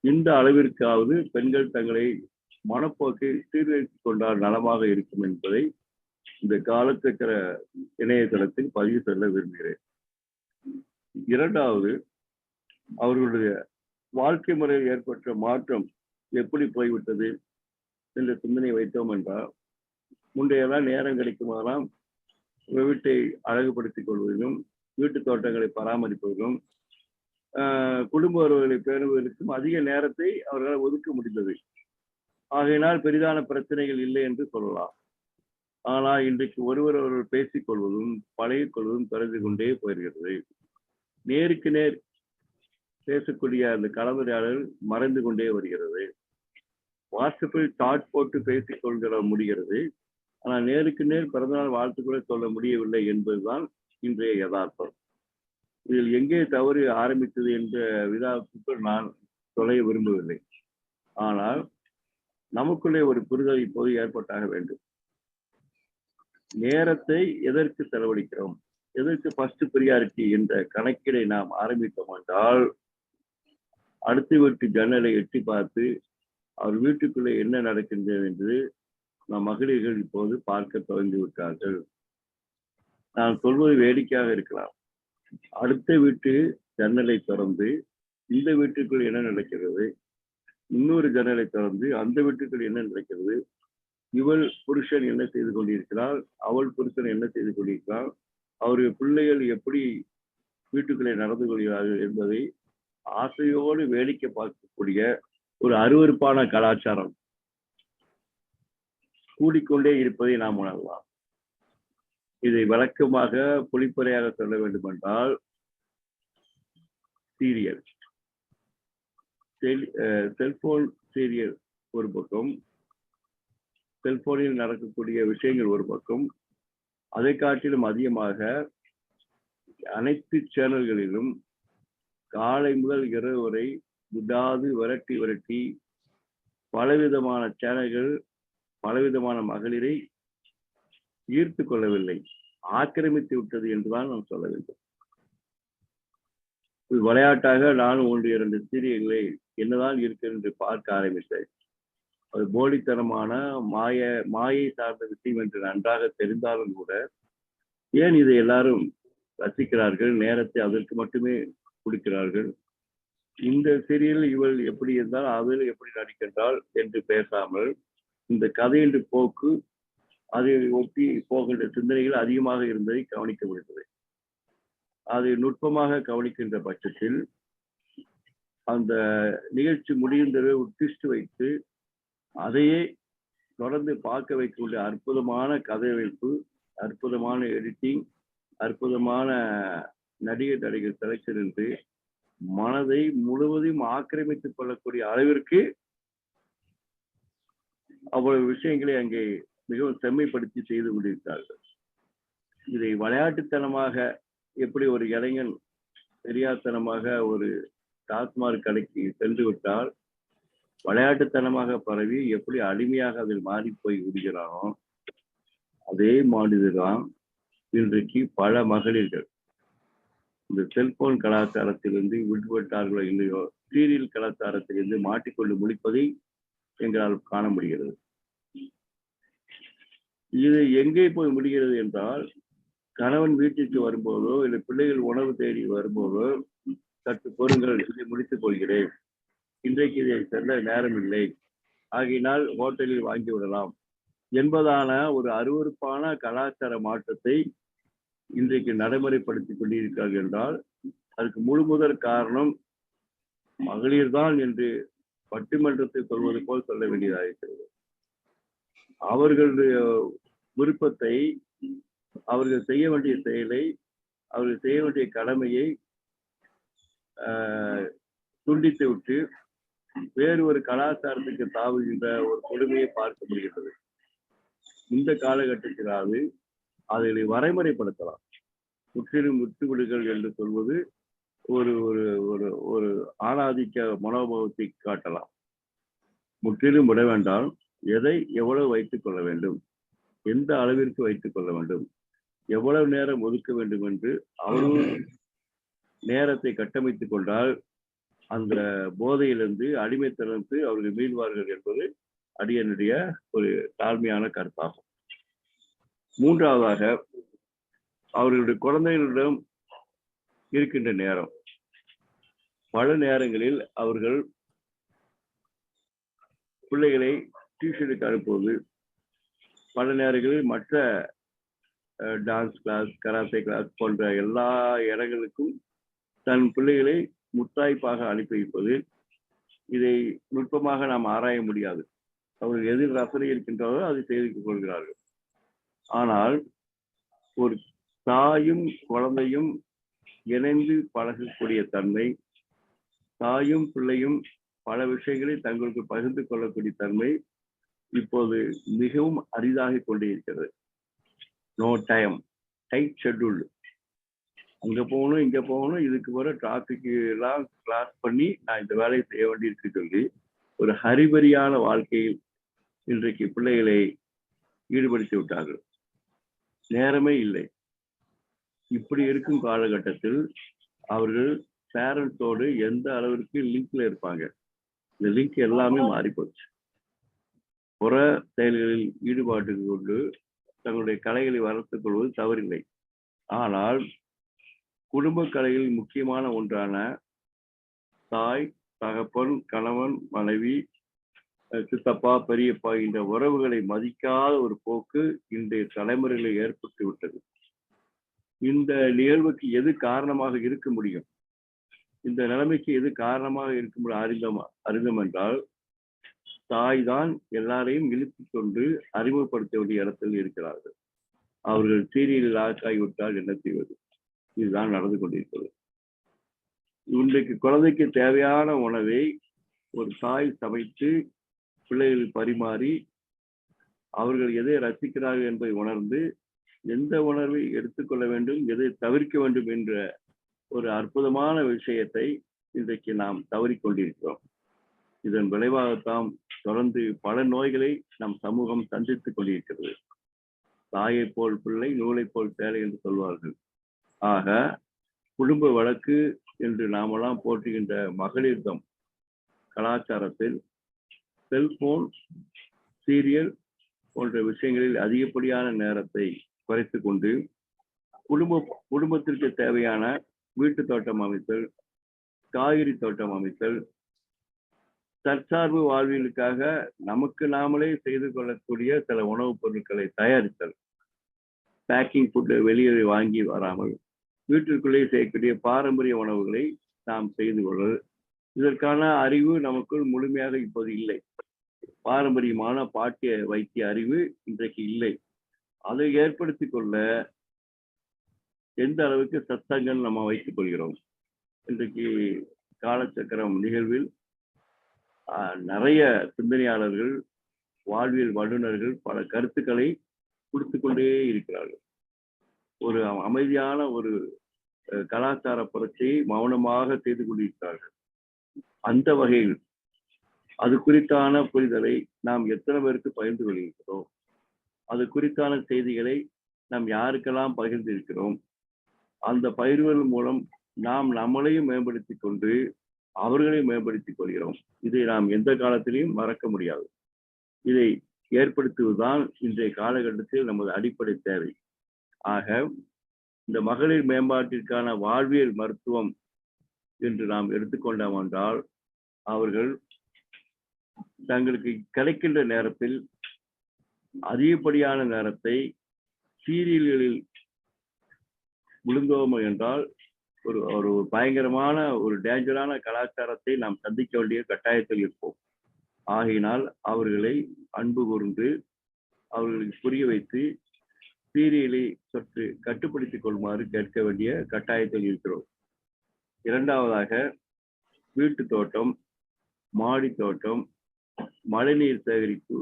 இந்த அளவிற்காவது பெண்கள் தங்களை மனப்போக்கை சீர்திருத்திக் கொண்டால் நலமாக இருக்கும் என்பதை இந்த காலச்சக்கர இணையதளத்தில் பதிவு செல்ல விரும்புகிறேன். இரண்டாவது, அவர்களுடைய வாழ்க்கை முறையில் ஏற்பட்ட மாற்றம் எப்படி போய்விட்டது என்ற சிந்தனை வைத்தோம் என்றால், முந்தையெல்லாம் நேரம் கிடைக்குமாலாம் வீட்டை அழகுபடுத்திக் கொள்வதிலும், வீட்டு தோட்டங்களை பராமரிப்பதிலும், குடும்ப உறவுகளை பேணுவதற்கும் அதிக நேரத்தை அவர்களால் ஒதுக்க முடிந்தது. ஆகையினால் பெரிதான பிரச்சனைகள் இல்லை என்று சொல்லலாம். ஆனால் இன்றைக்கு ஒருவர் பேசிக் கொள்வதும் பழகிக் கொள்வதும் குறைந்து கொண்டே போயிருக்கிறது. நேருக்கு நேர் பேசக்கூடிய அந்த கலந்துரையாடல் மறைந்து கொண்டே வருகிறது. வாட்ஸ்அப்பில் தாட் போட்டு பேசிக் கொள்கிற முடிகிறது, ஆனால் நேருக்கு நேர் பிறந்தநாள் வாழ்த்துக்களை சொல்ல முடியவில்லை என்பதுதான் இன்றைய யதார்த்தம். இதில் எங்கே தவறு ஆரம்பித்தது என்ற விதாத்துக்குள் நான் சொல்ல விரும்பவில்லை. ஆனால் நமக்குள்ளே ஒரு புரிதல் இப்போது ஏற்பட்டாக வேண்டும். நேரத்தை எதற்கு செலவழிக்கிறோம், எதற்கு ஃபர்ஸ்ட் பிரியாரிட்டி என்ற கணக்கீடை நாம் ஆரம்பித்தோம் என்றால், அடுத்த வீட்டு ஜன்னலை எட்டி பார்த்து அவர் வீட்டுக்குள்ளே என்ன நடக்கின்றது என்று நம் மகளிர்கள் இப்போது பார்க்க துவங்கி விட்டார்கள். நான் சொல்வது வேடிக்கையாக இருக்கலாம். அடுத்த வீட்டு ஜன்னலை திறந்து இந்த வீட்டுக்குள் என்ன நடக்கிறது, இன்னொரு ஜன்னலை திறந்து அந்த வீட்டுக்குள் என்ன நடக்கிறது, இவள் புருஷன் என்ன செய்து கொண்டிருக்கிறாள், அவள் புருஷன் என்ன செய்து கொண்டிருக்கிறாள், அவருடைய பிள்ளைகள் எப்படி வீட்டுக்குள்ளே நடந்து கொள்கிறார்கள் என்பதை ஆசையோடு வேடிக்கை பார்க்கக்கூடிய ஒரு அருவருப்பான கலாச்சாரம் கூடிக்கொண்டே இருப்பதை நாம் உணரலாம். இதை விளக்கமாக பொழிப்புரையாக சொல்ல வேண்டும் என்றால் சீரியல், செல்போன் சீரியல் ஒரு பக்கம், செல்போனில் நடக்கக்கூடிய விஷயங்கள் ஒரு பக்கம், அதை காட்டிலும் அதிகமாக அனைத்து சேனல்களிலும் காலை முதல் இரவு வரை விடாது விரட்டி பலவிதமான சேனல்கள் பலவிதமான மகளிரை ஈர்த்து கொள்ளவில்லை, ஆக்கிரமித்து விட்டது என்றுதான் நாம் சொல்ல வேண்டும். விளையாட்டாக நானும் 1-2 சீரியல்களை என்னதான் இருக்கிறது என்று பார்க்க ஆரம்பித்தேன். அது போலித்தனமான மாயை சார்ந்த விஷயம் என்று நன்றாக தெரிந்தாலும் கூட ஏன் இதை எல்லாரும் ரசிக்கிறார்கள், நேரத்தை அதற்கு மட்டுமே கொடுக்கிறார்கள், இந்த சீரியல் இவள் எப்படி இருந்தால் அவள் எப்படி நடிக்கின்றாள் என்று பேசாமல் இந்த கதையின் போக்கு அதை ஒட்டி போகின்ற சிந்தனைகள் அதிகமாக இருந்ததை கவனிக்க முடிந்தது. அதை நுட்பமாக கவனிக்கின்ற பட்சத்தில் அந்த நிகழ்ச்சி முடிகின்ற ட்விஸ்ட் வைத்து அதையே தொடர்ந்து பார்க்க வைக்கக்கூடிய அற்புதமான கதை வைப்பு, அற்புதமான எடிட்டிங், அற்புதமான நடிகர் செலக்ஷன் என்று மனதை முழுவதும் ஆக்கிரமித்துக் கொள்ளக்கூடிய அளவிற்கு அவ்வளவு விஷயங்களை அங்கே மிகவும் செம்மைப்படுத்தி செய்து கொண்டிருக்கிறார்கள். இதை விளையாட்டுத்தனமாக எப்படி ஒரு இளைஞன் தெரியாதனமாக ஒரு டாஸ்மாக் கடைக்கு சென்று விட்டால் விளையாட்டுத்தனமாக பரவி எப்படி அடிமையாக அதில் மாறி போய் விடுகிறானோ அதே மாதிரிதான் இன்றைக்கு பல மகளிர்கள் இந்த செல்போன் கலாச்சாரத்திலிருந்து விடுபட்டார்களோ இல்லையோ சீரியல் கலாச்சாரத்திலிருந்து மாட்டிக்கொண்டு முடிப்பதை எங்களால் காண முடிகிறது. இது எங்கே போய் முடிகிறது என்றால், கணவன் வீட்டிற்கு வரும்போதோ இல்லை பிள்ளைகள் உணவு தேடி வரும்போதோ சற்று பொருங்கள், இதை முடித்துக் கொள்கிறேன், இன்றைக்கு இதை செல்ல நேரம் இல்லை, ஆகையினால் ஹோட்டலில் வாங்கி விடலாம் என்பதான ஒரு அருவருப்பான கலாச்சார மாற்றத்தை இன்றைக்கு நடைமுறைப்படுத்தி கொண்டிருக்கிறார்கள் என்றால் அதுக்கு முழுமுதற் காரணம் மகளிர் தான் என்று பட்டிமன்றத்தை சொல்வது போல் சொல்ல வேண்டியதாக இருக்கிறது. அவர்களுடைய விருப்பத்தை, அவர்கள் செய்ய வேண்டிய செயலை, அவர்கள் செய்ய வேண்டிய கடமையை துண்டித்து விட்டு வேறு ஒரு கலாச்சாரத்துக்கு தாவுகின்ற ஒரு கொடுமையை பார்க்க முடிகிறது. இந்த காலகட்டத்திலாவது அதை வரைமுறைப்படுத்தலாம். முற்றிலும் விட்டுவிடுகள் என்று சொல்வது ஒரு ஒரு ஒரு ஒரு ஆணாதிக்க மனோபாவத்தை காட்டலாம். முற்றிலும் விட வேண்டாம், எதை எவ்வளவு வைத்துக் கொள்ள வேண்டும், எந்த அளவிற்கு வைத்துக் கொள்ள வேண்டும், எவ்வளவு நேரம் ஒதுக்க வேண்டும் என்று அவர்கள் நேரத்தை கட்டமைத்துக் கொண்டால் அந்த போதையிலிருந்து அடிமைத்தனத்து அவர்கள் மீள்வார்கள் என்பது அடியனுடைய ஒரு தாழ்மையான கருத்தாகும். மூன்றாவதாக அவர்களுடைய குழந்தைகளிடம் இருக்கின்ற நேரம். பல நேரங்களில் அவர்கள் பிள்ளைகளை டியூஷனுக்கு அனுப்புவது, பல நேரங்களில் மற்ற டான்ஸ் கிளாஸ், கராத்தே கிளாஸ் போன்ற எல்லா இடங்களுக்கும் தன் பிள்ளைகளை முத்தாய்ப்பாக அனுப்பி வைப்பது. இதை நுட்பமாக நாம் ஆராய முடியாது. அவர்கள் எதிர் ரசனை இருக்கின்றதோ அதை செய்து கொள்கிறார்கள். ஆனால் ஒரு தாயும் குழந்தையும் இணைந்து பழகக்கூடிய தன்மை, தாயும் பிள்ளையும் பல விஷயங்களை தங்களுக்கு பகிர்ந்து கொள்ளக்கூடிய தன்மை இப்போது மிகவும் அரிதாகி கொண்டே இருக்கிறது. நோ டைம், டைட் ஷெட்யூல், அங்க போகணும் இங்க போகணும், இதுக்கு வர டிராபிக் எல்லாம் கிளாஸ் பண்ணி நான் இந்த வேலையை செய்ய வேண்டியிருக்கு சொல்லி ஒரு ஹரிபரியான வாழ்க்கையில் இன்றைக்கு பிள்ளைகளை ஈடுபடுத்தி விட்டார்கள். நேரமே இல்லை. இப்படி இருக்கும் காலகட்டத்தில் அவர்கள் பேரண்ட்ஸோடு எந்த அளவிற்கு லிங்க்ல இருப்பாங்க? இந்த லிங்க் எல்லாமே மாறி போச்சு. புற செயல்களில் ஈடுபாட்டு கொண்டு தங்களுடைய கலைகளை வளர்த்துக் கொள்வது தவறில்லை. ஆனால் குடும்ப கலைகளில் முக்கியமான ஒன்றான தாய், தகப்பன், கணவன், மனைவி, சித்தப்பா, பெரியப்பா என்ற உறவுகளை மதிக்காத ஒரு போக்கு இன்றைய தலைமுறையில் ஏற்பட்டு விட்டது. இந்த நிகழ்வுக்கு எது காரணமாக இருக்க முடியும்? இந்த நிலைமைக்கு எது காரணமாக இருக்க முடியும் அறிந்தோம் என்றால், தாய் தான் எல்லாரையும் இழுத்துக் கொண்டு அறிமுகப்படுத்த வேண்டிய இடத்தில் இருக்கிறார்கள். அவர்கள் சீரியலில் ஆக்காகிவிட்டால் என்ன செய்வது? இதுதான் நடந்து கொண்டிருக்கிறது. இன்றைக்கு குழந்தைக்கு தேவையான உணவை ஒரு தாய் சமைத்து பிள்ளைகளுக்கு பரிமாறி அவர்கள் எதை ரசிக்கிறார்கள் என்பதை உணர்ந்து எந்த உணர்வை எடுத்துக்கொள்ள வேண்டும், எதை தவிர்க்க வேண்டும் என்ற ஒரு அற்புதமான விஷயத்தை இன்றைக்கு நாம் தவறிக்கொண்டிருக்கிறோம். இதன் விளைவாகத்தான் தொடர்ந்து பல நோய்களை நம் சமூகம் சந்தித்துக் கொண்டிருக்கிறது. தாயை போல் பிள்ளை, நூலை போல் சேலை என்று சொல்வார்கள். ஆக குடும்ப வழக்கு என்று நாமெல்லாம் போற்றுகின்ற மகளிர்தம் கலாச்சாரத்தில் செல்போன், சீரியல் போன்ற விஷயங்களில் அதிகப்படியான நேரத்தை குறைத்து கொண்டு குடும்பத்திற்கு தேவையான வீட்டு தோட்டம் அமைத்தல், காய்கறி தோட்டம் அமைத்தல், தற்சார்பு வாழ்வியலுக்காக நமக்கு நாமளே செய்து கொள்ளக்கூடிய சில உணவுப் பொருட்களை தயாரித்தல், பேக்கிங் ஃபுட்டை வெளியே வாங்கி வராமல் வீட்டிற்குள்ளே செய்யக்கூடிய பாரம்பரிய உணவுகளை நாம் செய்து கொள்வது. இதற்கான அறிவு நமக்குள் முழுமையாக இப்போது இல்லை. பாரம்பரியமான பாட்டிய வைத்திய அறிவு இன்றைக்கு இல்லை. அதை ஏற்படுத்திக் கொள்ள எந்த அளவுக்கு சத்தங்கள் நம்ம வைத்துக் கொள்கிறோம். இன்றைக்கு காலச்சக்கரம் நிகழ்வில் நிறைய சிந்தனையாளர்கள், வாழ்வியல் வல்லுநர்கள் பல கருத்துக்களை கொடுத்து கொண்டே இருக்கிறார்கள். ஒரு அமைதியான ஒரு கலாச்சார புரட்சியை மௌனமாக செய்து கொண்டிருக்கிறார்கள். அந்த வகையில் அது குறித்தான புரிதலை நாம் எத்தனை பேருக்கு பகிர்ந்து கொள்கிறோம்? அது குறித்தான செய்திகளை நாம் யாருக்கெல்லாம் பகிர்ந்திருக்கிறோம்? அந்த பகிர்வுகள் மூலம் நாம் நம்மளையும் மேம்படுத்திக் கொண்டு அவர்களையும் மேம்படுத்திக் கொள்கிறோம். இதை நாம் எந்த காலத்திலையும் மறக்க முடியாது. இதை ஏற்படுத்துவதுதான் இன்றைய காலகட்டத்தில் நமது அடிப்படை தேவை. ஆக இந்த மகளிர் மேம்பாட்டிற்கான வாழ்வியல் மருத்துவம் என்று நாம் எடுத்துக்கொண்டோம் என்றால், அவர்கள் தங்களுக்கு கிடைக்கின்ற நேரத்தில் அதிகப்படியான நேரத்தை சீரியல்களில் விழுந்தோம் என்றால் ஒரு பயங்கரமான ஒரு டேஞ்சரான கலாச்சாரத்தை நாம் சந்திக்க வேண்டிய கட்டாயத்தில் இருப்போம். ஆகையினால் அவர்களை அன்பு கூர்ந்து அவர்களுக்கு புரிய வைத்து சீரியலை சற்று கட்டுப்படுத்திக் கொள்ளுமாறு கேட்க வேண்டிய கட்டாயத்தில் இருக்கிறோம். இரண்டாவதாக, வீட்டு தோட்டம், மாடி தோட்டம், மழைநீர் சேகரிப்பு,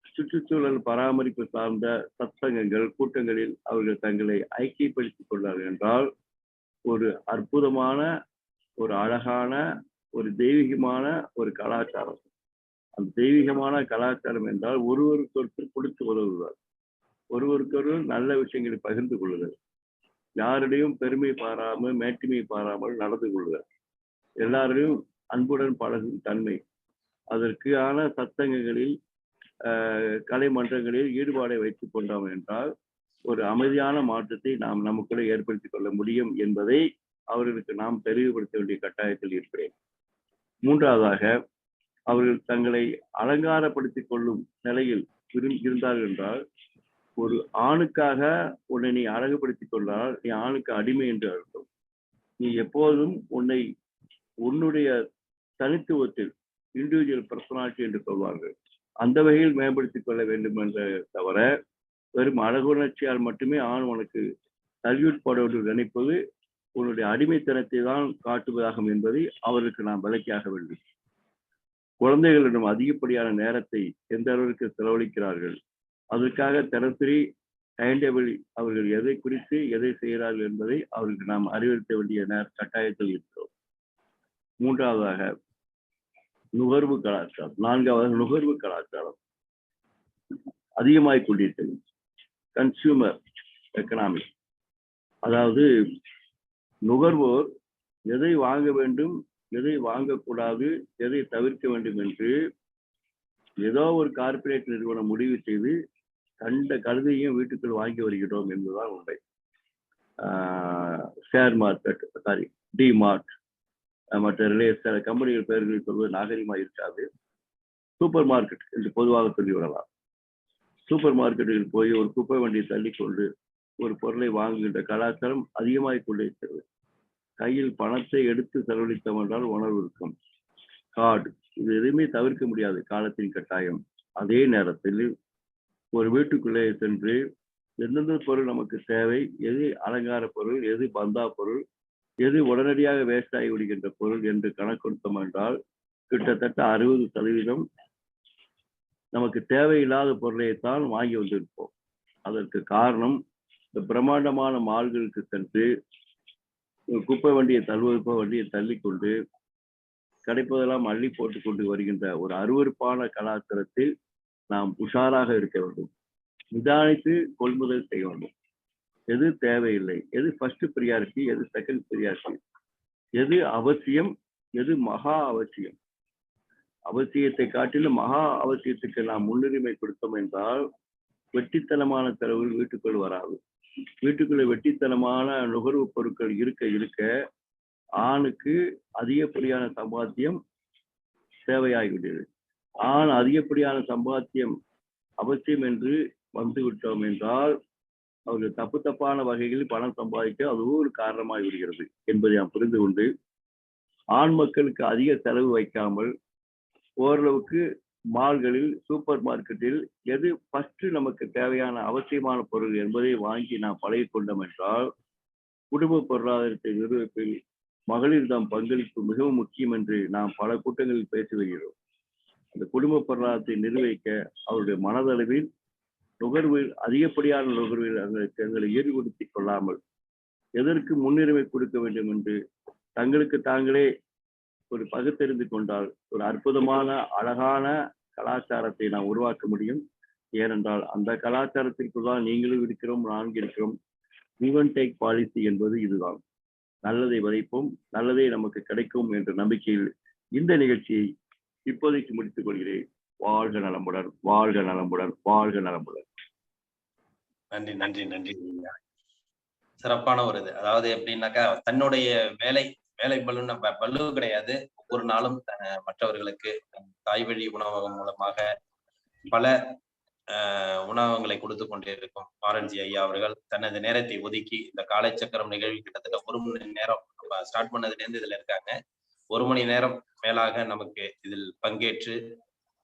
சுற்றுச்சூழல் பராமரிப்பு சார்ந்த சத்சங்கங்கள், கூட்டங்களில் அவர்கள் தங்களை ஐக்கியப்படுத்திக் கொண்டார்கள் என்றால் ஒரு அற்புதமான, ஒரு அழகான, ஒரு தெய்வீகமான ஒரு கலாச்சாரம். அந்த தெய்வீகமான கலாச்சாரம் என்றால் ஒருவருக்கொருத்தர் கொடுத்து உதவுவார், ஒருவருக்கொருவர் நல்ல விஷயங்களை பகிர்ந்து கொள்ளுதல், யாரிடையும் பெருமை பாராமல் மேட்டிமை பாராமல் நடந்து கொள்ளுதல், எல்லாரையும் அன்புடன் பழகும் தன்மை, அதற்கான சத்தங்கங்களில் கலை மன்றங்களில் ஈடுபாடை வைத்துக் கொண்டோம் என்றால் ஒரு அமைதியான மாற்றத்தை நாம் நமக்குள்ளே ஏற்படுத்திக் கொள்ள முடியும் என்பதை அவர்களுக்கு நாம் தெளிவுபடுத்த வேண்டிய கட்டாயத்தில் இருக்கிறேன். மூன்றாவதாக, அவர்கள் தங்களை அலங்காரப்படுத்திக் கொள்ளும் நிலையில் இருந்தார்கள் என்றால், ஒரு ஆணுக்காக உன்னை நீ அழகுபடுத்திக் கொண்டால் நீ ஆணுக்கு அடிமை என்று அர்த்தம். நீ எப்போதும் உன்னுடைய தனித்துவத்தில் இண்டிவிஜுவல் பர்சனாலிட்டி என்று சொல்வார்கள், அந்த வகையில் மேம்படுத்திக் கொள்ள வேண்டும் என்ற தவிர வெறும் அழகுணர்ச்சியால் மட்டுமே ஆண் உனக்கு சல்யூட் போட வேண்டும் நினைப்பது உன்னுடைய அடிமைத்தனத்தை தான் காட்டுவதாகும் என்பதை அவருக்கு நாம் விளக்கியாக வேண்டும். குழந்தைகளிடம் அதிகப்படியான நேரத்தை எந்த அளவிற்கு செலவழிக்கிறார்கள், அதற்காக தினசரி டைம் டேபிள் அவர்கள் எதை குறித்து எதை செய்கிறார்கள் என்பதை அவருக்கு நாம் அறிவுறுத்த வேண்டிய கட்டாயத்தில் இருக்கிறோம். மூன்றாவதாக, நுகர்வு கலாச்சாரம். நான்காவது, நுகர்வு கலாச்சாரம் அதிகமாகிக் கொண்டிருக்கிறது. கன்சியூமர் எக்கனாமி, அதாவது நுகர்வோர் எதை வாங்க வேண்டும், எதை வாங்கக்கூடாது, எதை தவிர்க்க வேண்டும் என்று ஏதோ ஒரு கார்ப்பரேட் நிறுவனம் முடிவு செய்து கண்ட கழுதையும் வீட்டுக்குள் வாங்கி வருகிறோம் என்பதுதான் உண்மை. ஷேர் மார்க்கெட், டிமார்ட் மற்ற சில கம்பெனிகள் பெயர்களை சொல்வது நாகரிகமாக இருக்காது. சூப்பர் மார்க்கெட் என்று பொதுவாக சொல்லிவிடலாம். சூப்பர் மார்க்கெட்டில் போய் ஒரு குப்பை வண்டியை தள்ளிக்கொண்டு ஒரு பொருளை வாங்குகின்ற கலாச்சாரம் அதிகமாகிக் கொண்டே இருக்கிறது. கையில் பணத்தை எடுத்து செலவழித்தோம் என்றால் உணர்வு இருக்கும். கார்டு, இது எதுவுமே தவிர்க்க முடியாது, காலத்தின் கட்டாயம். அதே நேரத்தில் ஒரு வீட்டுக்குள்ளே சென்று எந்தெந்த பொருள் நமக்கு தேவை, எது அலங்கார பொருள், எது பந்தா பொருள், எது உடனடியாக வேஸ்ட் ஆகி விடுகின்ற பொருள் என்று கணக்கெடுத்தோம் என்றால் கிட்டத்தட்ட 60% நமக்கு தேவையில்லாத பொருளைத்தான் வாங்கி வந்திருப்போம். அதற்கு காரணம் இந்த பிரம்மாண்டமான மால்களுக்கு சென்று குப்பை வண்டியை தள்ளுவதற்கு வண்டியை தள்ளிக்கொண்டு கிடைப்பதெல்லாம் அள்ளி போட்டுக் கொண்டு வருகின்ற ஒரு அருவருப்பான கலாச்சாரத்தில் நாம் உஷாராக இருக்க வேண்டும். நிதானித்து கொள்முதல் செய்ய வேண்டும். எது தேவையில்லை, எது ஃபர்ஸ்ட் ப்ரியாரிட்டி, எது செகண்ட் ப்ரியாரிட்டி, எது அவசியம், எது மகா அவசியம். அவசியத்தை காட்டிலும் மகா அவசியத்துக்கு நாம் முன்னுரிமை கொடுத்தோம் என்றால் வெட்டித்தனமான செலவுகள் வீட்டுக்குள் வராது. வீட்டுக்குள்ள வெட்டித்தனமான நுகர்வு பொருட்கள் இருக்க இருக்க ஆணுக்கு அதிகப்படியான சம்பாத்தியம் தேவையாகிவிட்டது. ஆண் அதிகப்படியான சம்பாத்தியம் அவசியம் என்று வந்து விட்டோம் என்றால் அவர்கள் தப்பான வகைகளில் பணம் சம்பாதிக்க அதுவும் ஒரு காரணமாகி விடுகிறது என்பதை நாம் புரிந்து கொண்டு ஆண் மக்களுக்கு அதிக செலவு வைக்காமல் ஓரளவுக்கு மால்களில், சூப்பர் மார்க்கெட்டில் எது ஃபர்ஸ்ட் நமக்கு தேவையான அவசியமான பொருள் என்பதை வாங்கி நாம் பழகி கொண்டோம் என்றால் குடும்ப பொருளாதாரத்தை நிர்வகிப்பில் மகளிர் தாம் பங்களிப்பு மிகவும் முக்கியம் என்று நாம் பல கூட்டங்களில் பேசி வருகிறோம். அந்த குடும்ப பொருளாதாரத்தை நிர்வகிக்க அவருடைய மனதளவில் நுகர்வில் அதிகப்படியான நுகர்வில் தங்களை ஈடுபடுத்திக் கொள்ளாமல் எதற்கு முன்னுரிமை கொடுக்க வேண்டும் என்று தங்களுக்கு தாங்களே ஒரு பகுத்தறிந்து கொண்டால் ஒரு அற்புதமான அழகான கலாச்சாரத்தை நாம் உருவாக்க முடியும். ஏனென்றால் அந்த கலாச்சாரத்திற்குள் தான் நீங்களும் இருக்கிறோம், நான்கு இருக்கிறோம். கிவ் அண்ட் டேக் பாலிசி என்பது இதுதான். நல்லதை விதைப்போம், நல்லதே நமக்கு கிடைக்கும் என்ற நம்பிக்கையில் இந்த நிகழ்ச்சியை இப்போதைக்கு முடித்துக் கொள்கிறேன். வாழ்க நலமுடன், வாழ்க நலமுடன், வாழ்க நலமுடன். நன்றி நன்றி நன்றி. சிறப்பான ஒரு இது. அதாவது எப்படின்னாக்கா தன்னுடைய வேலை பல்லு கிடையாது. ஒவ்வொரு நாளும் மற்றவர்களுக்கு தாய் வழி உணவகம் மூலமாக பல உணவகங்களை கொடுத்து கொண்டே இருக்கும் ஆரஞ்சி ஐயா அவர்கள் தனது நேரத்தை ஒதுக்கி இந்த காலை சக்கரம் நிகழ்வு கிட்டத்தட்ட 1 மணி நேரம் ஸ்டார்ட் பண்ணதுல இருந்து இதுல இருக்காங்க. 1 மணி நேரம் மேலாக நமக்கு இதில் பங்கேற்று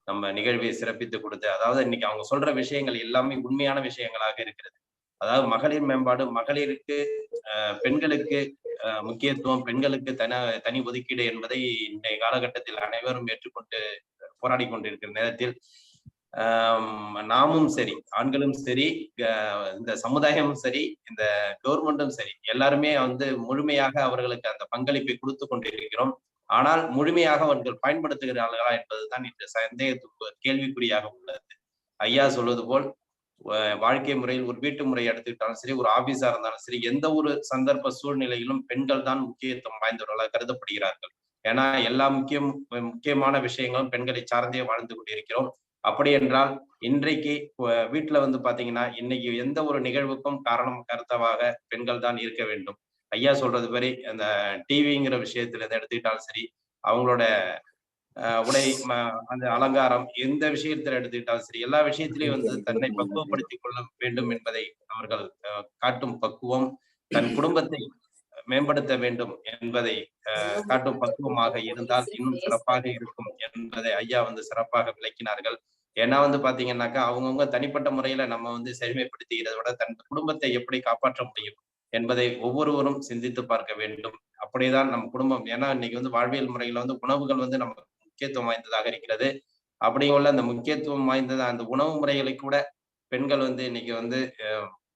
நம்ம நிகழ்வை சிறப்பித்து கொடுத்து, அதாவது இன்னைக்கு அவங்க சொல்ற விஷயங்கள் எல்லாமே உண்மையான விஷயங்களாக இருக்கிறது. அதாவது மகளிர் மேம்பாடு, மகளிருக்கு பெண்களுக்கு முக்கியத்துவம், பெண்களுக்கு தனி ஒதுக்கீடு என்பதை இன்றைய காலகட்டத்தில் அனைவரும் ஏற்றுக்கொண்டு போராடி கொண்டிருக்கிற நேரத்தில் நாமும் சரி, ஆண்களும் சரி, இந்த சமுதாயமும் சரி, இந்த கவர்மெண்ட்டும் சரி, எல்லாருமே முழுமையாக அவர்களுக்கு அந்த பங்களிப்பை கொடுத்து கொண்டிருக்கிறோம். ஆனால் முழுமையாக அவர்கள் பயன்படுத்துகிறார்களா என்பதுதான் இந்த சந்தேகத்துக்கு கேள்விக்குறியாக உள்ளது. ஐயா சொல்வது போல் வாழ்க்கை முறையில் ஒரு வீட்டு முறையை எடுத்துக்கிட்டாலும் சரி, ஒரு ஆபீஸா இருந்தாலும் சரி, எந்த ஒரு சந்தர்ப்ப சூழ்நிலையிலும் பெண்கள் தான் முக்கியத்துவம் வாய்ந்தவர்களாக கருதப்படுகிறார்கள். ஏன்னா எல்லா முக்கியமான விஷயங்களும் பெண்களை சார்ந்தே வாழ்ந்து கொண்டிருக்கிறோம். அப்படி என்றால் இன்றைக்கு வீட்டுல பாத்தீங்கன்னா இன்னைக்கு எந்த ஒரு நிகழ்வுக்கும் காரணம் கருத்தவாக பெண்கள் தான் இருக்க வேண்டும். ஐயா சொல்றது மாதிரி அந்த டிவிங்கிற விஷயத்துல எடுத்துக்கிட்டாலும் சரி, அவங்களோட உடை, அந்த அலங்காரம், எந்த விஷயத்துல எடுத்துக்கிட்டாலும் சரி, எல்லா விஷயத்திலையும் தன்னை பக்குவப்படுத்திக் கொள்ள வேண்டும் என்பதை அவர்கள் காட்டும் பக்குவம், தன் குடும்பத்தை மேம்படுத்த வேண்டும் என்பதை காட்டும் பக்குவமாக இருந்தால் இன்னும் சிறப்பாக இருக்கும் என்பதை ஐயா சிறப்பாக விளக்கினார்கள். ஏன்னா பாத்தீங்கன்னாக்கா அவங்கவுங்க தனிப்பட்ட முறையில நம்ம செழுமைப்படுத்திக்கிறதை விட தன் குடும்பத்தை எப்படி காப்பாற்ற முடியும் என்பதை ஒவ்வொருவரும் சிந்தித்து பார்க்க வேண்டும். அப்படிதான் நம்ம குடும்பம், ஏன்னா இன்னைக்கு வாழ்வியல் முறையில உணவுகள் நமக்கு முக்கியத்துவம் வாய்ந்ததாக இருக்கிறது. அப்படிங்குள்ள அந்த முக்கியத்துவம் வாய்ந்தது அந்த உணவு முறைகளை கூட பெண்கள் இன்னைக்கு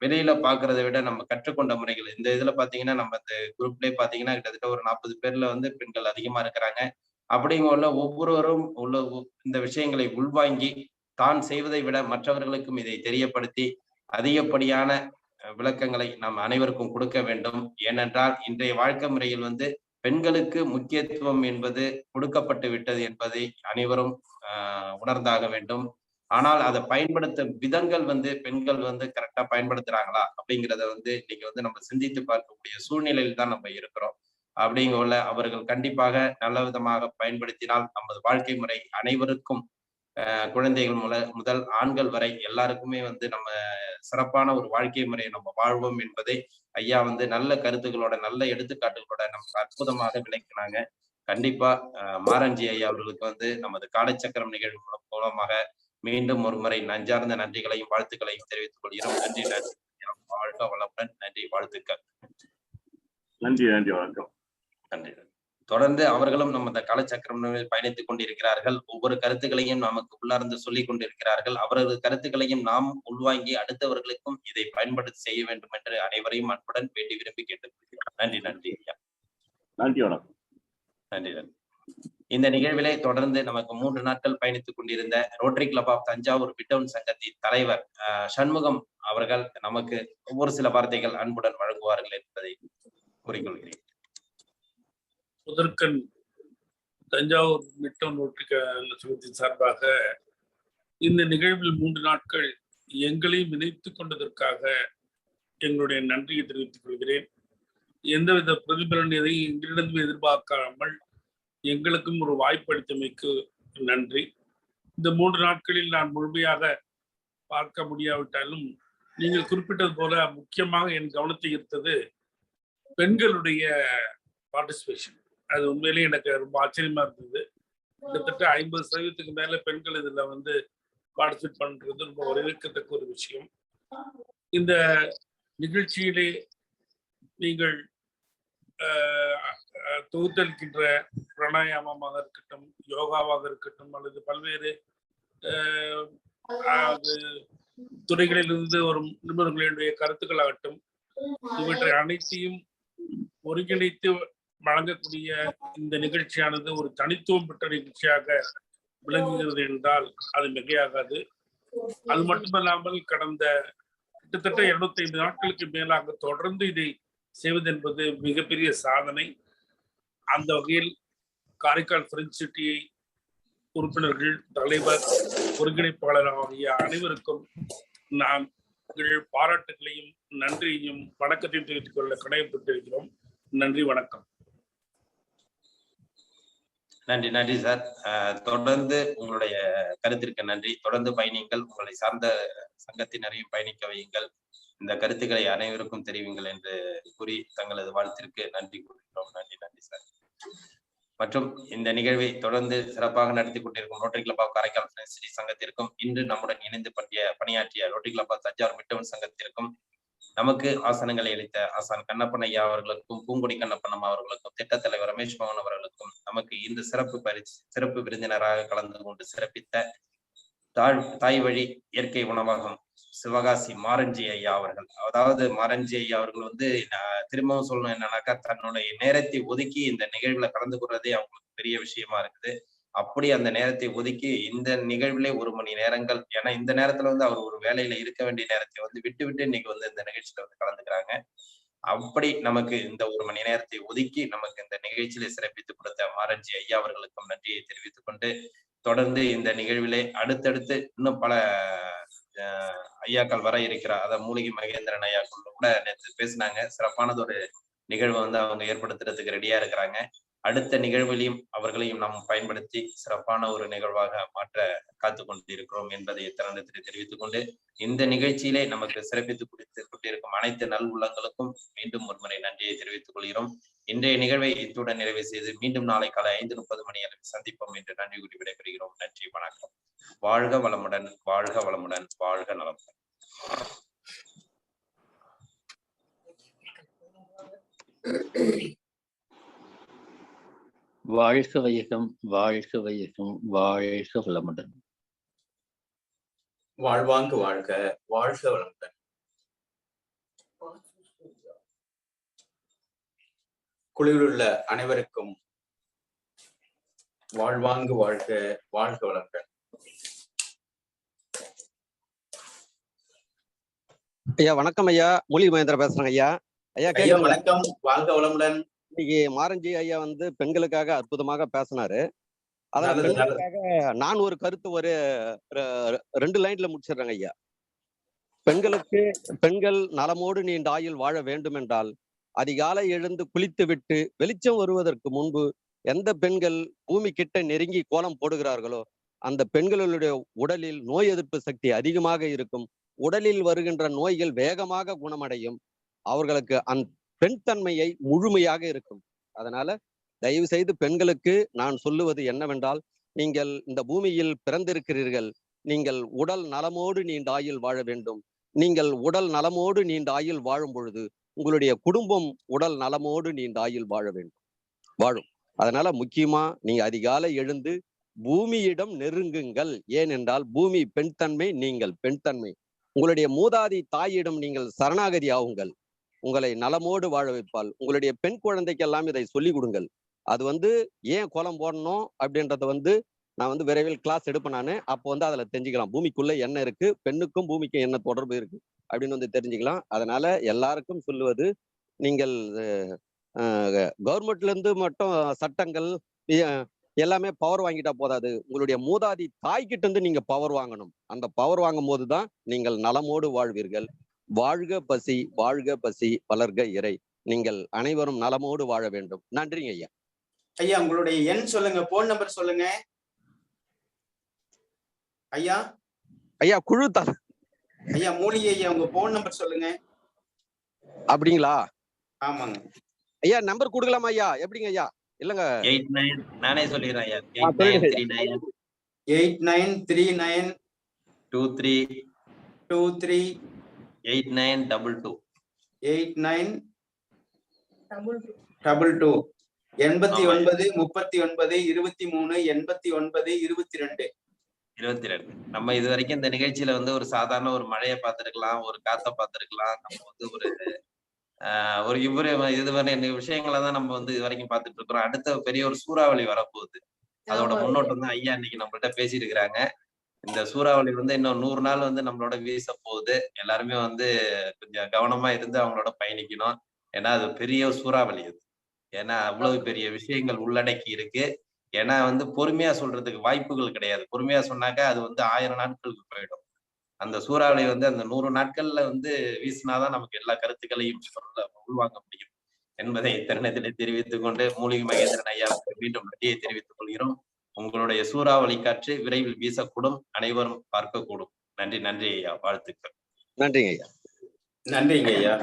வெளியில பாக்குறதை விட நம்ம கற்றுக்கொண்ட முறைகள் இந்த இதுல பாத்தீங்கன்னா நம்ம இந்த குரூப்லயே பாத்தீங்கன்னா கிட்டத்தட்ட ஒரு 40 பேர்ல பெண்கள் அதிகமா இருக்கிறாங்க. அப்படிங்குள்ள ஒவ்வொருவரும் உள்ள இந்த விஷயங்களை உள்வாங்கி தான் செய்வதை விட மற்றவர்களுக்கும் இதை தெரியப்படுத்தி அதிகப்படியான விளக்கங்களை நாம் அனைவருக்கும் கொடுக்க வேண்டும். ஏனென்றால் இன்றைய வாழ்க்கை முறையில் பெண்களுக்கு முக்கியத்துவம் என்பது கொடுக்கப்பட்டு விட்டது என்பதை அனைவரும் உணர்ந்தாக வேண்டும். ஆனால் அதை பயன்படுத்த விதங்கள் பெண்கள் கரெக்டா பயன்படுத்துறாங்களா அப்படிங்கிறத இன்னைக்கு நம்ம சிந்தித்து பார்க்கக்கூடிய சூழ்நிலையில் தான் நம்ம இருக்கிறோம். அப்படிங்குள்ள அவர்கள் கண்டிப்பாக நல்ல விதமாக பயன்படுத்தினால் நமது வாழ்க்கை முறை அனைவருக்கும் குழந்தைகள் முதல் ஆண்கள் வரை எல்லாருக்குமே நம்ம சிறப்பான ஒரு வாழ்க்கை முறையை நம்ம வாழ்வோம் என்பதை ஐயா நல்ல கருத்துக்களோட நல்ல எடுத்துக்காட்டுகளோட நமக்கு அற்புதமாக விளக்கினாங்க. கண்டிப்பா மாரஞ்சி ஐயா அவர்களுக்கு நமது காலைச்சக்கரம் நிகழ்வு மூலமாக மீண்டும் ஒரு முறை நஞ்சார்ந்த நன்றிகளையும் வாழ்த்துக்களையும் தெரிவித்துக் கொள்கிறோம். நன்றி. வாழ்க வளமுடன். நன்றி, வாழ்த்துக்கள். நன்றி, நன்றி, வணக்கம். நன்றி. தொடர்ந்து அவர்களும் நம்ம இந்த காலச்சக்கரம் பயணித்துக் கொண்டிருக்கிறார்கள். ஒவ்வொரு கருத்துக்களையும் நமக்கு உள்ளார்ந்து சொல்லிக் கொண்டிருக்கிறார்கள். அவரது கருத்துக்களையும் நாம் உள்வாங்கி அடுத்தவர்களுக்கும் இதை பயன்படுத்தி செய்ய வேண்டும் என்று அனைவரையும் அன்புடன் வேண்டி விரும்பி கேட்டுக்கொள்கிறோம். நன்றி, நன்றி ஐயா. நன்றி, வணக்கம். நன்றி, நன்றி. இந்த நிகழ்விலே தொடர்ந்து நமக்கு 3 நாட்கள் பயணித்துக் கொண்டிருந்த rotary club of Thanjavur midtown சங்கத்தின் தலைவர் சண்முகம் அவர்கள் நமக்கு ஒவ்வொரு சில வார்த்தைகள் அன்புடன் வழங்குவார்கள் என்பதை கூறிக்கொள்கிறேன். முதற்கண் தஞ்சாவூர் மிட்டவுன் ரோட்டரி சங்கத்தின் சார்பாக இந்த நிகழ்வில் 3 நாட்கள் எங்களையும் இணைத்துக் கொண்டதற்காக எங்களுடைய நன்றியை தெரிவித்துக் கொள்கிறேன். எந்தவித பிரதிபலன் எதையும் எங்களிடம் எதிர்பார்க்காமல் எங்களுக்கும் ஒரு வாய்ப்பு அளித்தமைக்கு நன்றி. இந்த 3 நாட்களில் நான் முழுமையாக பார்க்க முடியாவிட்டாலும் நீங்கள் குறிப்பிட்டது போல முக்கியமாக என் கவனத்தை ஈர்த்தது பெண்களுடைய பார்ட்டிசிபேஷன். அது உண்மையிலேயே எனக்கு ரொம்ப ஆச்சரியமா இருந்தது. கிட்டத்தட்ட 50% மேல பெண்கள் இதுல பார்ட்டிசிபேட் பண்றது ரொம்ப வரவேற்கத்தக்க ஒரு விஷயம். இந்த நிகழ்ச்சியிலே நீங்கள் தொகுத்தளிக்கின்ற பிராணாயாமமாக இருக்கட்டும், யோகாவாக இருக்கட்டும், அல்லது பல்வேறு துறைகளிலிருந்து வரும் நிபுணர்களுடைய கருத்துக்களாகட்டும், இவற்றை அனைத்தையும் ஒருங்கிணைத்து வழங்கக்கூடிய இந்த நிகழ்ச்சியானது ஒரு தனித்துவம் பெற்ற நிகழ்ச்சியாக விளங்குகிறது என்றால் அது மிகையாகாது. அது மட்டுமல்லாமல் கடந்த கிட்டத்தட்ட 250 நாட்களுக்கு மேலாக தொடர்ந்து இதை செய்வது என்பது மிகப்பெரிய சாதனை. அந்த வகையில் காரைக்கால் ஃப்ரெஞ்ச் சிட்டியை உறுப்பினர்கள், தலைவர், ஒருங்கிணைப்பாளர் ஆகிய அனைவருக்கும் நான் பாராட்டுகளையும் நன்றியையும் வணக்கத்தையும் தெரிவித்துக் கொள்ள கடமைப்பட்டிருக்கிறோம். நன்றி, வணக்கம். நன்றி, நன்றி சார். தொடர்ந்து உங்களுடைய கருத்திற்கு நன்றி. தொடர்ந்து பயணிங்கள், உங்களை சார்ந்த சங்கத்தினரையும் பயணிக்க வையுங்கள், இந்த கருத்துக்களை அனைவருக்கும் தெரிவிங்கள் என்று கூறி தங்களது வாழ்த்திற்கு நன்றி கூறுகிறோம். நன்றி, நன்றி சார். மற்றும் இந்த நிகழ்வை தொடர்ந்து சிறப்பாக நடத்தி கொண்டிருக்கும் rotary club of Karaikal friends city சங்கத்திற்கும், இன்று நம்முடன் இணைந்து பணியாற்றிய rotary club of Thanjavur midtown சங்கத்திற்கும், நமக்கு ஆசனங்களை அளித்த ஆசான் கண்ணப்பன் ஐயா அவர்களுக்கும், பூங்கொடி கண்ணப்பன் அவர்களுக்கும், திட்ட தலைவர் ரமேஷ் மோகன் அவர்களுக்கும், நமக்கு இந்த சிறப்பு விருந்தினராக கலந்து கொண்டு சிறப்பித்த தாய் வழி இயற்கை உணவகம் சிவகாசி மாரஞ்சி ஐயா அவர்கள். அதாவது மாரஞ்சி ஐயா அவர்கள் திரும்பவும் சொல்லணும் என்னன்னாக்கா, தன்னுடைய நேரத்தை ஒதுக்கி இந்த நிகழ்வுல கலந்து கொள்றதே அவங்களுக்கு பெரிய விஷயமா இருக்குது. அப்படி அந்த நேரத்தை ஒதுக்கி இந்த நிகழ்வுல 1 மணி நேரங்கள், ஏன்னா இந்த நேரத்துல அவர் ஒரு வேலையில இருக்க வேண்டிய நேரத்தை விட்டு இன்னைக்கு இந்த நிகழ்ச்சியில கலந்துக்கிறாங்க. அப்படி நமக்கு இந்த 1 மணி நேரத்தை ஒதுக்கி நமக்கு இந்த நிகழ்ச்சியில சிறப்பித்து கொடுத்த மாரஞ்சி ஐயா அவர்களுக்கும் நன்றியை தெரிவித்துக் கொண்டு, தொடர்ந்து இந்த நிகழ்விலே அடுத்தடுத்து இன்னும் பல ஐயாக்கள் வர இருக்கிறார். அத மூலிகை மகேந்திரன் ஐயாக்கள் கூட நேற்று பேசினாங்க. சிறப்பானது ஒரு நிகழ்வை அவங்க ஏற்படுத்துறதுக்கு ரெடியா இருக்கிறாங்க. அடுத்த நிகழ்விலையும் அவர்களையும் நாம் பயன்படுத்தி சிறப்பான ஒரு நிகழ்வாக மாற்ற காத்து கொண்டு இருக்கிறோம் என்பதை தருணத்தில் தெரிவித்துக் கொண்டு, இந்த நிகழ்ச்சியிலே நமக்கு சிறப்பித்து கொண்டிருக்கும் அனைத்து நல் உள்ளங்களுக்கும் மீண்டும் ஒரு முறை நன்றியை தெரிவித்துக் கொள்கிறோம். இன்றைய நிகழ்வை இத்துடன் நிறைவு செய்து மீண்டும் நாளை காலை 5:30 மணி அளவில் சந்திப்போம் என்று நன்றி கூறி விடைபெறுகிறோம். நன்றி, வணக்கம். வாழ்க வளமுடன், வாழ்க வளமுடன், வாழ்க நலமுடன். வாழ்க வையகம், வாழ்க வையகம், வாழ்க வளமுடன். வாழ்வாங்கு வாழ்க, வாழ்க வளமுடன். குழுவில் உள்ள அனைவருக்கும் வாழ்வாங்கு வாழ்க, வாழ்க வளமுடன். ஐயா வணக்கம். ஐயா மூலிகை மகேந்திரன் பேசுறேன். ஐயா ஐயா வணக்கம், வாழ்க வளமுடன். இன்னைக்கு மாரஞ்சி ஐயா பெண்களுக்காக அற்புதமாக பேசினாரு. அதனால பெண்களுக்காக நான் ஒரு கருத்து ஒரு 2 லைன்ல முடிச்சிடுறேங்க ஐயா. பெண்கள் நலமோடு நீண்ட ஆயுள் வாழ வேண்டும் என்றால் அதிகாலை எழுந்து குளித்து விட்டு வெளிச்சம் வருவதற்கு முன்பு எந்த பெண்கள் பூமி கிட்ட நெருங்கி கோலம் போடுகிறார்களோ அந்த பெண்களுடைய உடலில் நோய் எதிர்ப்பு சக்தி அதிகமாக இருக்கும். உடலில் வருகின்ற நோய்கள் வேகமாக குணமடையும். அவர்களுக்கு அந்த பெண் தன்மையை முழுமையாக இருக்கும். அதனால தயவு செய்து பெண்களுக்கு நான் சொல்லுவது என்னவென்றால், நீங்கள் இந்த பூமியில் பிறந்திருக்கிறீர்கள், நீங்கள் உடல் நலமோடு நீண்ட ஆயுள் வாழ வேண்டும். நீங்கள் உடல் நலமோடு நீண்ட ஆயுள் வாழும் பொழுது உங்களுடைய குடும்பம் உடல் நலமோடு நீண்ட ஆயுள் வாழும். அதனால முக்கியமா நீங்க அதிகாலை எழுந்து பூமியிடம் நெருங்குங்கள். ஏனென்றால் பூமி பெண் தன்மை, நீங்கள் பெண் தன்மை. உங்களுடைய மூதாதி தாயிடம் நீங்கள் சரணாகதி ஆகுங்கள், உங்களை நலமோடு வாழ வைப்பால். உங்களுடைய பெண் குழந்தைக்கெல்லாம் இதை சொல்லிக் கொடுங்கள். அது ஏன் கோலம் போடணும் அப்படின்றத நான் விரைவில் கிளாஸ் எடுப்பேன் நான். அப்போ அதுல தெரிஞ்சுக்கலாம் பூமிக்குள்ள என்ன இருக்கு, பெண்ணுக்கும் பூமிக்கும் என்ன தொடர்பு இருக்கு அப்படின்னு தெரிஞ்சுக்கலாம். அதனால எல்லாருக்கும் சொல்லுவது, நீங்கள் கவர்மெண்ட்ல இருந்து மட்டும் சட்டங்கள் எல்லாமே பவர் வாங்கிட்டா போதாது. உங்களுடைய மூதாதி தாய்கிட்ட இருந்து நீங்க பவர் வாங்கணும். அந்த பவர் வாங்கும் போதுதான் நீங்கள் நலமோடு வாழ்வீர்கள். வாழ்க பசி, வாழ்க பசி, வளர்க இறை. நீங்கள் அனைவரும் நலமோடு வாழ வேண்டும். நன்றிங்க ஐயா. ஐயா உங்களுடைய எண் சொல்லுங்க, போன் நம்பர் சொல்லுங்க ஐயா. ஐயா குழு ஐயா மூலிகை ஐயா, உங்க போன் நம்பர் சொல்லுங்க. அப்படிங்களா? ஆமாங்க ஐயா. நம்பர் கொடுக்கலாமா ஐயா? எப்படிங்க ஐயா? இல்லங்க 89 நானே சொல்லிடுறேன் ஐயா. 8939 23 23 8922 தமிழ் 8922 89 39 23 89 22. நம்ம இது வரைக்கும் இந்த நிகழ்ச்சியில ஒரு சாதாரண ஒரு மழையை பார்த்திருக்கலாம், ஒரு காத்த பார்த்திருக்கலாம். நம்ம ஒரு இதுவரை விஷயங்களை தான் நம்ம இது வரைக்கும் பார்த்துட்டு இருக்கிறோம். அடுத்த பெரிய ஒரு சூறாவளி வரப்போகுது. அதோட முன்னோட்டம் தான் ஐயா இன்னைக்கு நம்மள்ட்ட பேசிட்டு இருக்கிறாங்க. இந்த சூறாவளி இன்னும் 100 நாள் நம்மளோட வீச போகுது. எல்லாருமே கொஞ்சம் கவனமா இருந்து அவங்களோட பயணிக்கணும். ஏன்னா அது பெரிய சூறாவளி அது. ஏன்னா அவ்வளவு பெரிய விஷயங்கள் உள்ளடக்கி இருக்கு. ஏன்னா பொறுமையா சொல்றதுக்கு வாய்ப்புகள் கிடையாது. பொறுமையா சொன்னாக்கா அது 1000 நாட்களுக்கு போயிடும். அந்த சூறாவளி அந்த 100 நாட்கள்ல வீசினாதான் நமக்கு எல்லா கருத்துக்களையும் சொல்ல உள்வாங்க முடியும் என்பதை தருணத்திலே தெரிவித்துக் கொண்டு மூலிகை மகேந்திரன் ஐயாவுக்கு மீண்டும் நன்றியை தெரிவித்துக் கொள்கிறோம். உங்களுடைய சூறாவளி காற்று விரைவில் வீசக்கூடும், அனைவரும் பார்க்கக்கூடும். நன்றி ஐயா, வாழ்த்துக்கள். நன்றிங்க ஐயா. நன்றிங்க ஐயா.